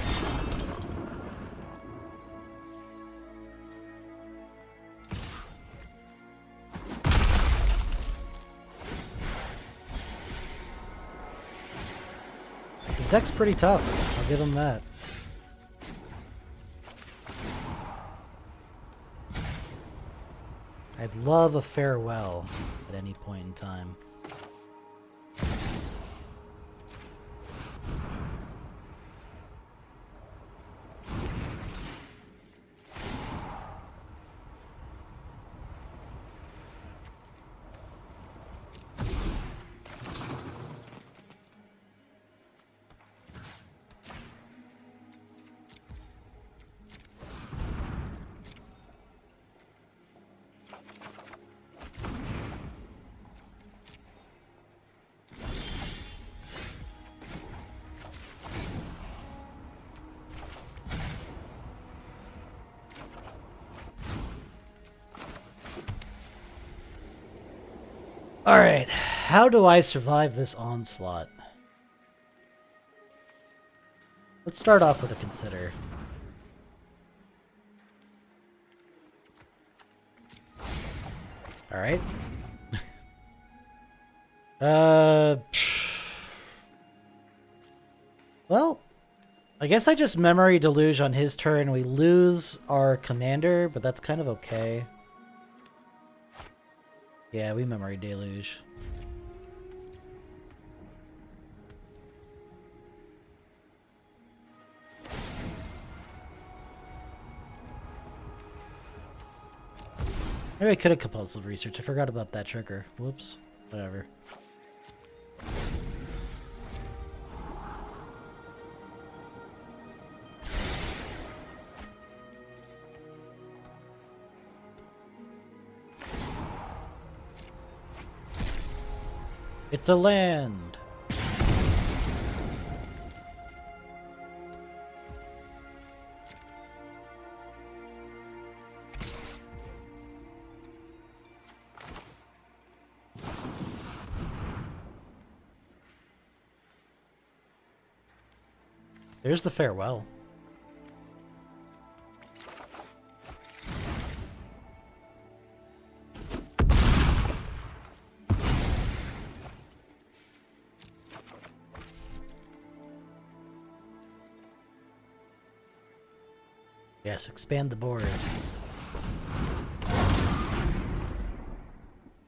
His deck's pretty tough. I'll give him that. I'd love a farewell at any point in time. Alright, how do I survive this onslaught? Let's start off with a consider. Alright. Well, I guess I just Memory Deluge on his turn. We lose our commander, but that's kind of okay. Yeah, we Memory Deluge. Maybe I could have compulsive research. I forgot about that trigger. Whoops. Whatever. It's a land. There's the farewell. Yes, expand the board.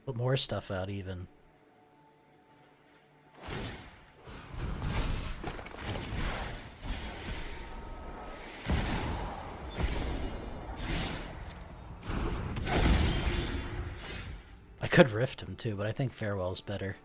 Put more stuff out even. I could rift him too, but I think farewell's better.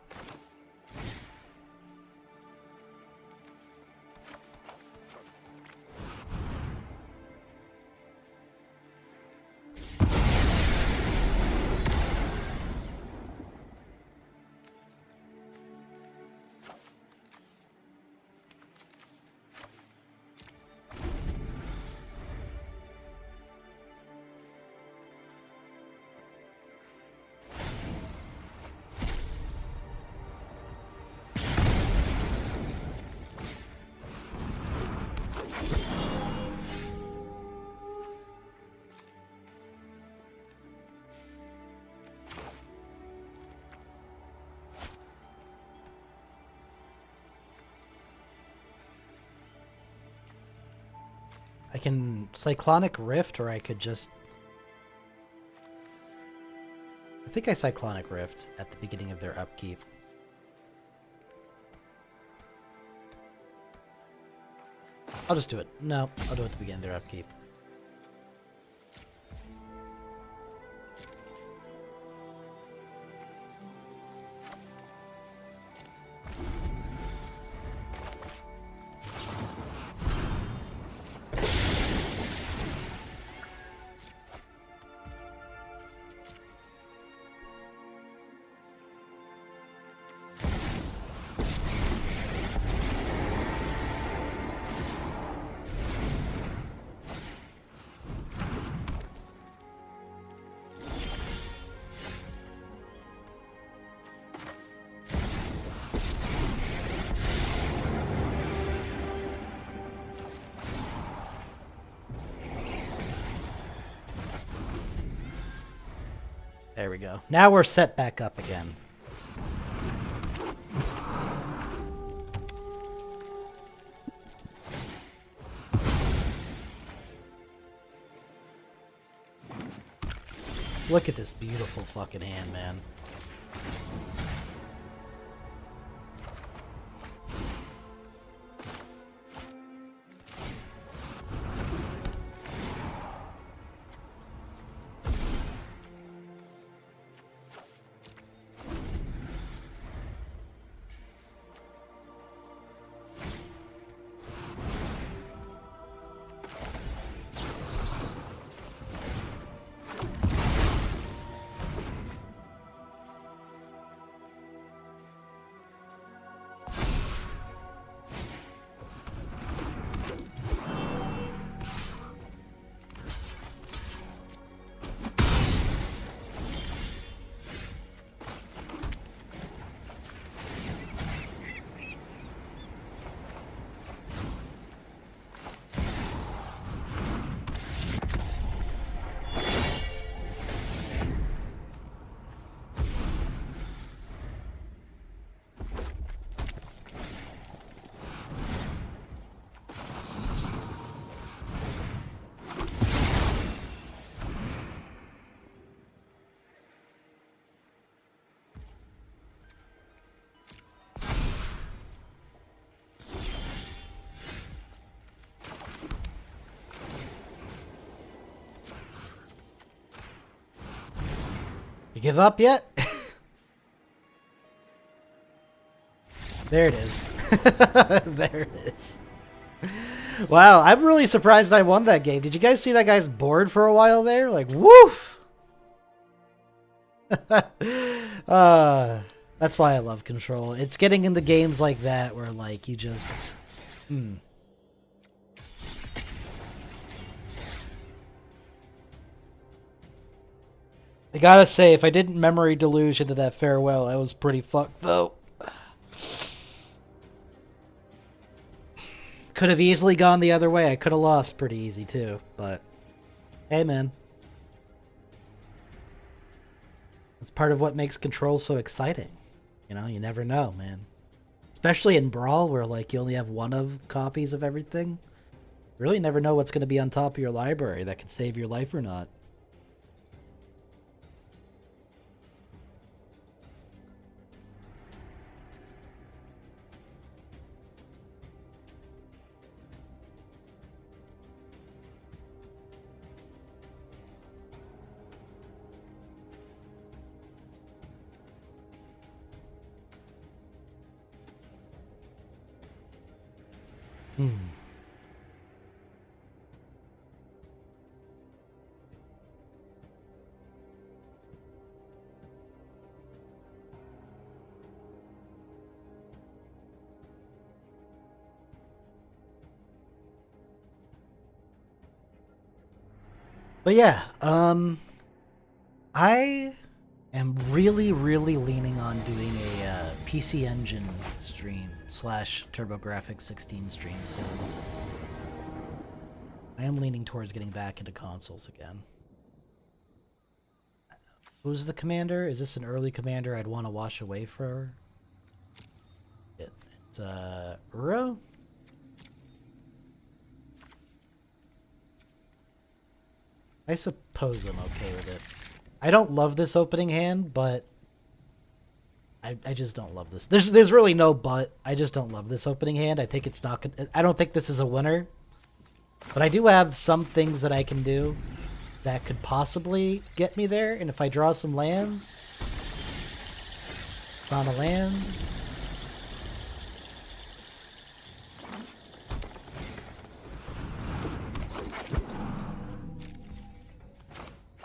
I can Cyclonic Rift, or I could just... I think I Cyclonic Rift at the beginning of their upkeep. I'll just do it. No, I'll do it at the beginning of their upkeep. There we go. Now we're set back up again. Look at this beautiful fucking hand, man. You give up yet? There it is. There it is. Wow, I'm really surprised I won that game. Did you guys see that guy's board for a while there? Like, woof! That's why I love Control. It's getting into games like that where, like, you just... I gotta say, if I didn't memory deluge into that farewell, I was pretty fucked, though. Could have easily gone the other way. I could have lost pretty easy, too. But, hey, man. That's part of what makes Control so exciting. You know, you never know, man. Especially in Brawl, where, like, you only have one of copies of everything. You really never know what's going to be on top of your library that could save your life or not. But yeah, I am really leaning on doing a PC Engine stream / TurboGrafx 16 stream soon. I am leaning towards getting back into consoles again. Who's the commander? Is this an early commander I'd want to wash away for? It's Uro? I suppose I'm okay with it. I don't love this opening hand, but I just don't love this. There's really no but. I just don't love this opening hand. I think it's not. I don't think this is a winner. But I do have some things that I can do that could possibly get me there. And if I draw some lands, it's on a land.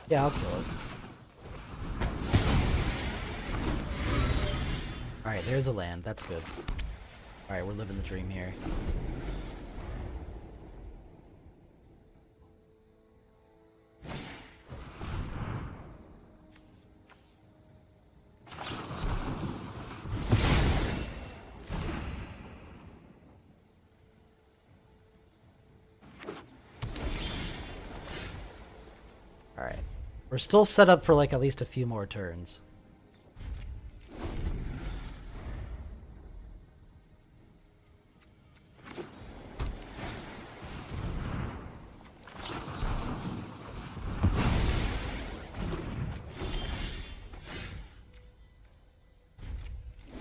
Yeah, I'll kill it. Alright, there's a land. That's good. Alright, we're living the dream here. Alright. We're still set up for like at least a few more turns.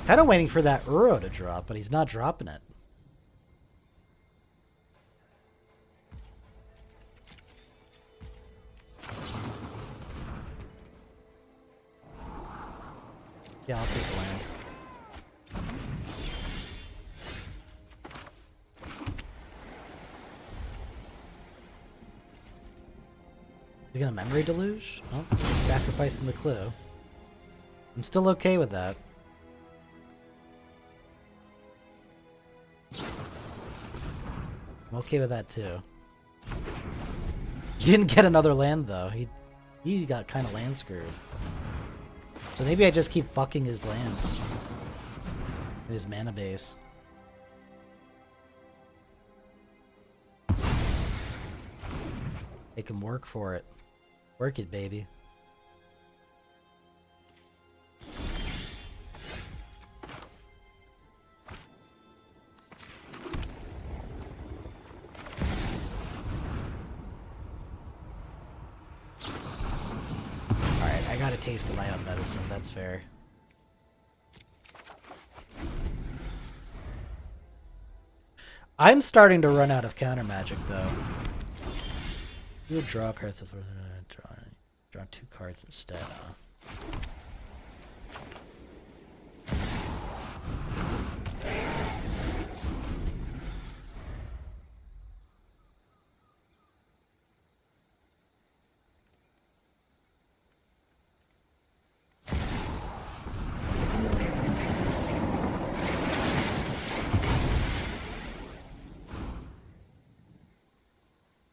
Kind of waiting for that Uro to drop, but he's not dropping it. Yeah, I'll take the land. Is he gonna memory deluge? Oh, just sacrificing the clue. I'm still okay with that. I'm okay with that too. He didn't get another land though. He got kind of land screwed. So maybe I just keep fucking his lands. His mana base. Make him work for it. Work it, baby. Alright, I got a taste of my own medicine, that's fair. I'm starting to run out of counter magic though. You would draw cards. Draw 2 cards instead, huh?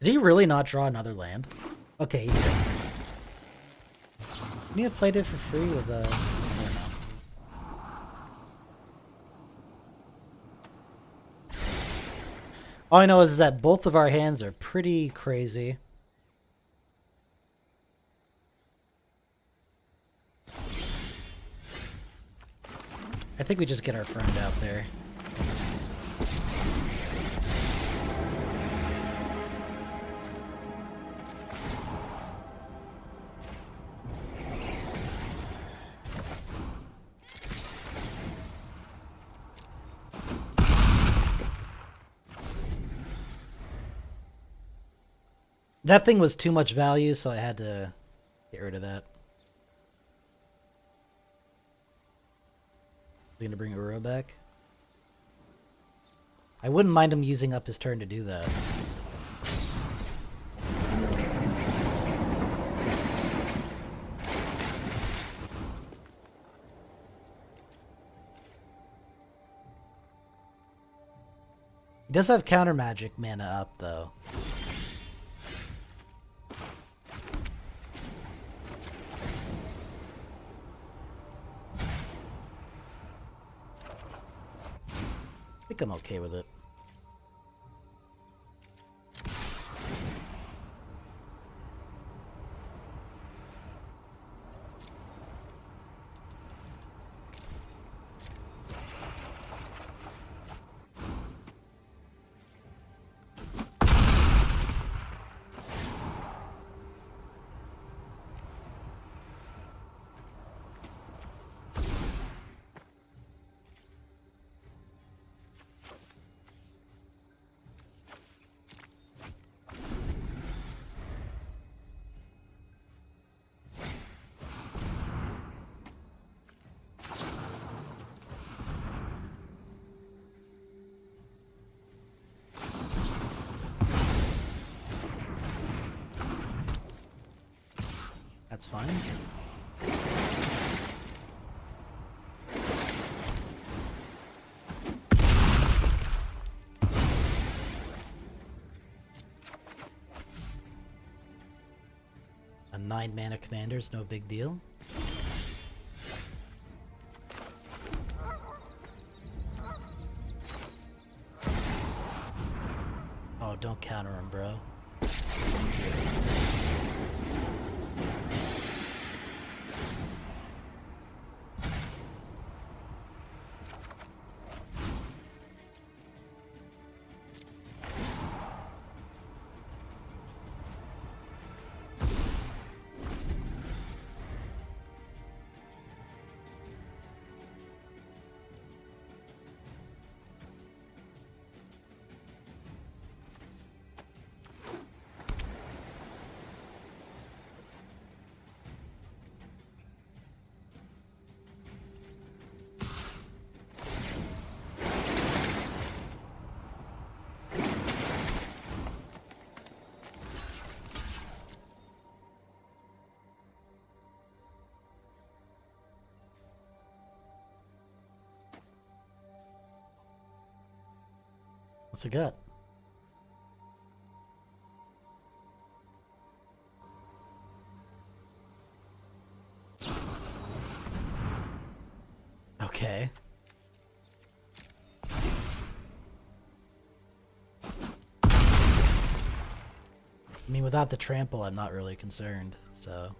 Did he really not draw another land? Okay, he did. Can you have played it for free with I don't know. All I know is that both of our hands are pretty crazy. I think we just get our friend out there. That thing was too much value, so I had to get rid of that. Going to bring Uro back? I wouldn't mind him using up his turn to do that. He does have counter magic mana up, though. I think I'm okay with it. That's fine. A 9-mana commander's no big deal. Oh, don't counter him, bro. What's it got? Okay. I mean, without the trample, I'm not really concerned, so...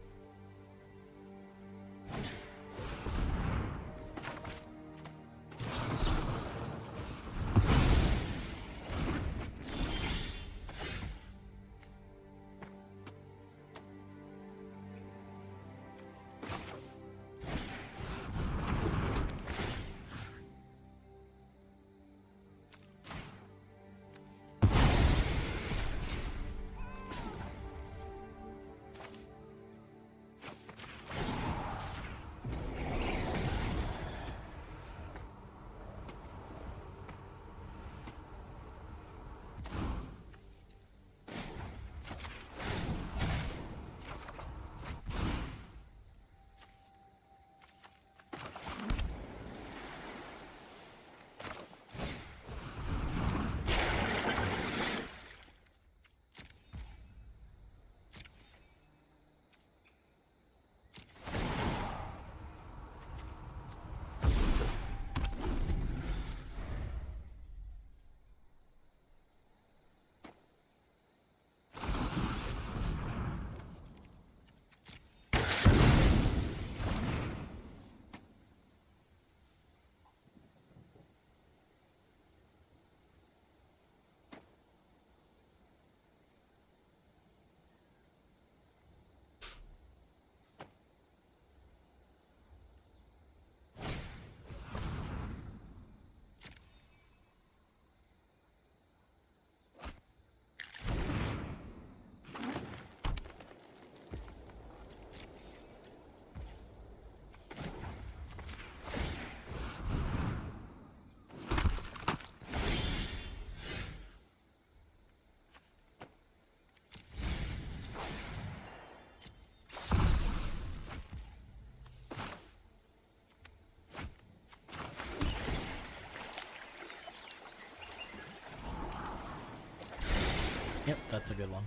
Yep, that's a good one.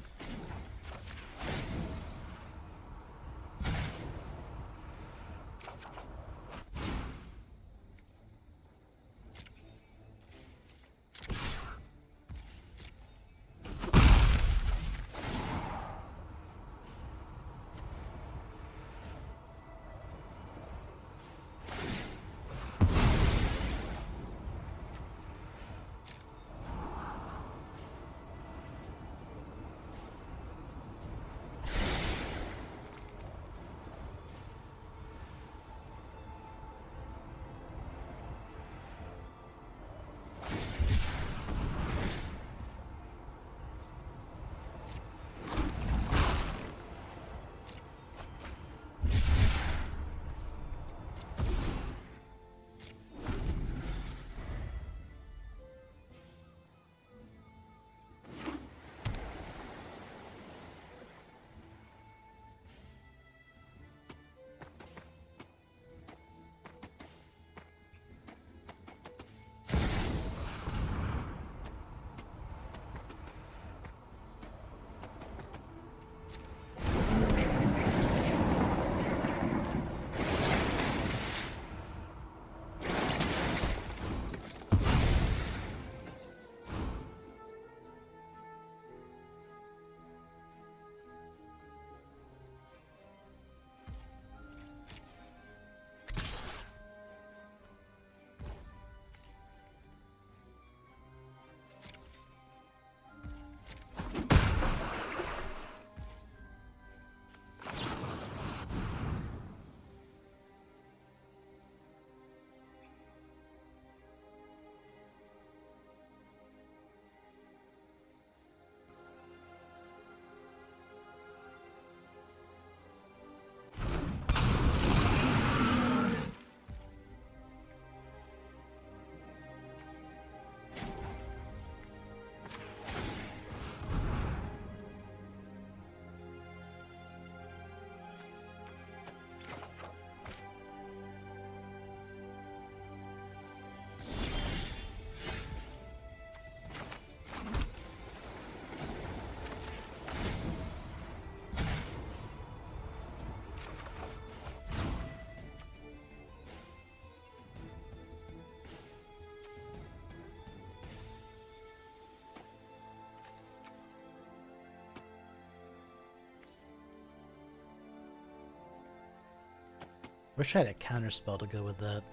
Wish I had a counterspell to go with that.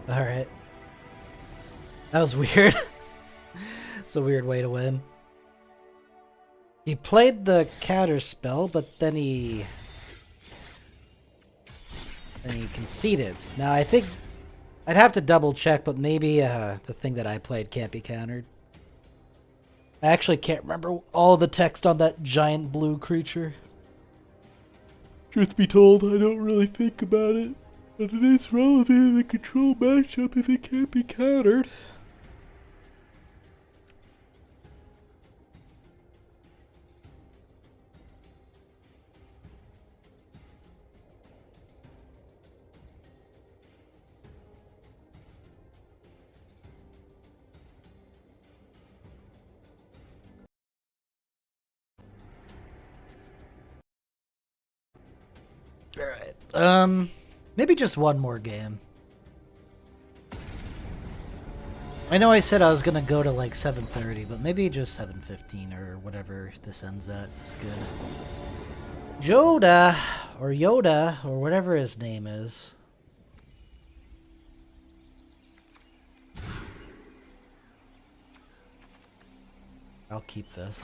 Alright. That was weird. It's a weird way to win. He played the counter spell, but then he conceded. Now I think I'd have to double check, but maybe the thing that I played can't be countered. I actually can't remember all the text on that giant blue creature. Truth be told, I don't really think about it, but it is relevant in the control matchup if it can't be countered. Alright, maybe just one more game. I know I said I was gonna go to like 7:30, but maybe just 7:15 or whatever this ends at is good. Yoda, or whatever his name is. I'll keep this.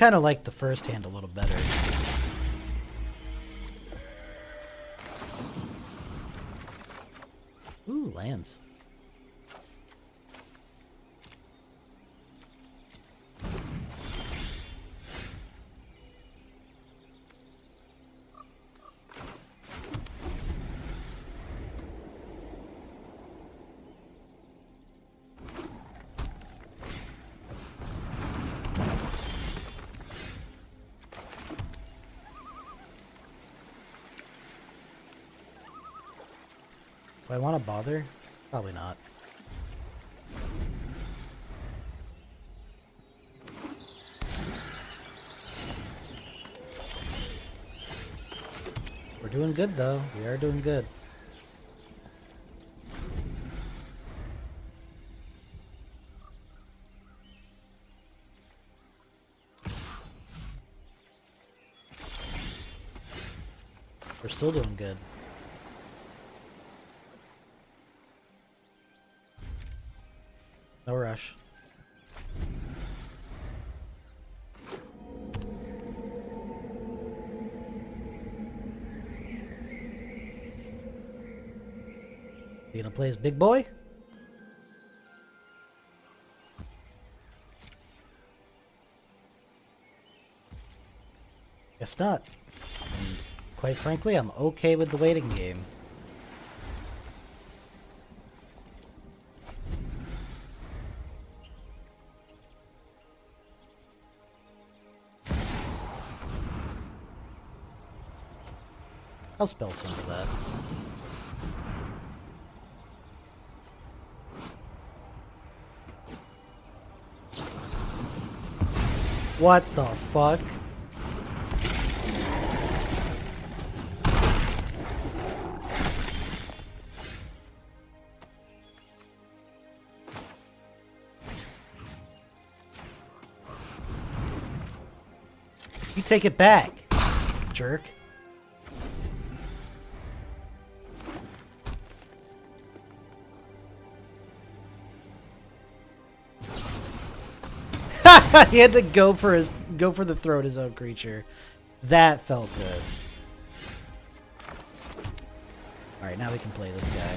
kind of like the first hand a little better. Ooh, lands. Do I want to bother? Probably not. We're doing good though. We are doing good. We're still doing good. No rush. You gonna play as big boy? Guess not. And quite frankly, I'm okay with the waiting game. I'll spell some of that. What the fuck? You take it back, jerk. He had to go for the throw at his own creature. That felt good. Alright, now we can play this guy.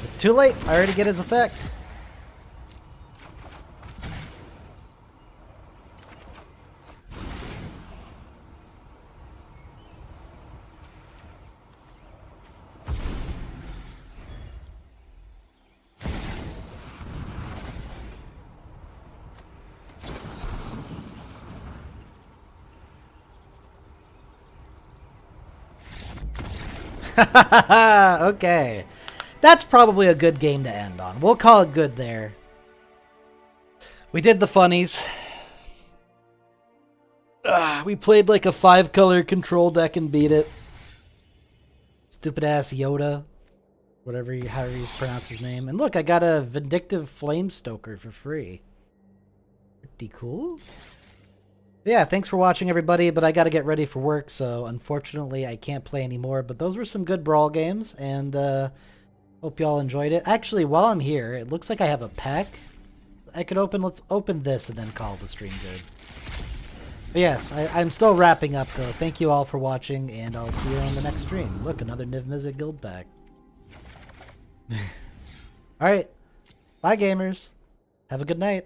It's too late. I already get his effect. Okay. That's probably a good game to end on. We'll call it good there. We did the funnies. We played like a 5-color control deck and beat it. Stupid ass Yoda. However you pronounce his name. And look, I got a Vindictive Flamestoker for free. Pretty cool. Yeah, thanks for watching, everybody, but I gotta get ready for work, so unfortunately I can't play anymore. But those were some good Brawl games, and hope y'all enjoyed it. Actually, while I'm here, it looks like I have a pack I could open. Let's open this and then call the stream good. But yes, I'm still wrapping up, though. Thank you all for watching, and I'll see you on the next stream. Look, another Niv Mizzet guild pack. Alright, bye gamers. Have a good night.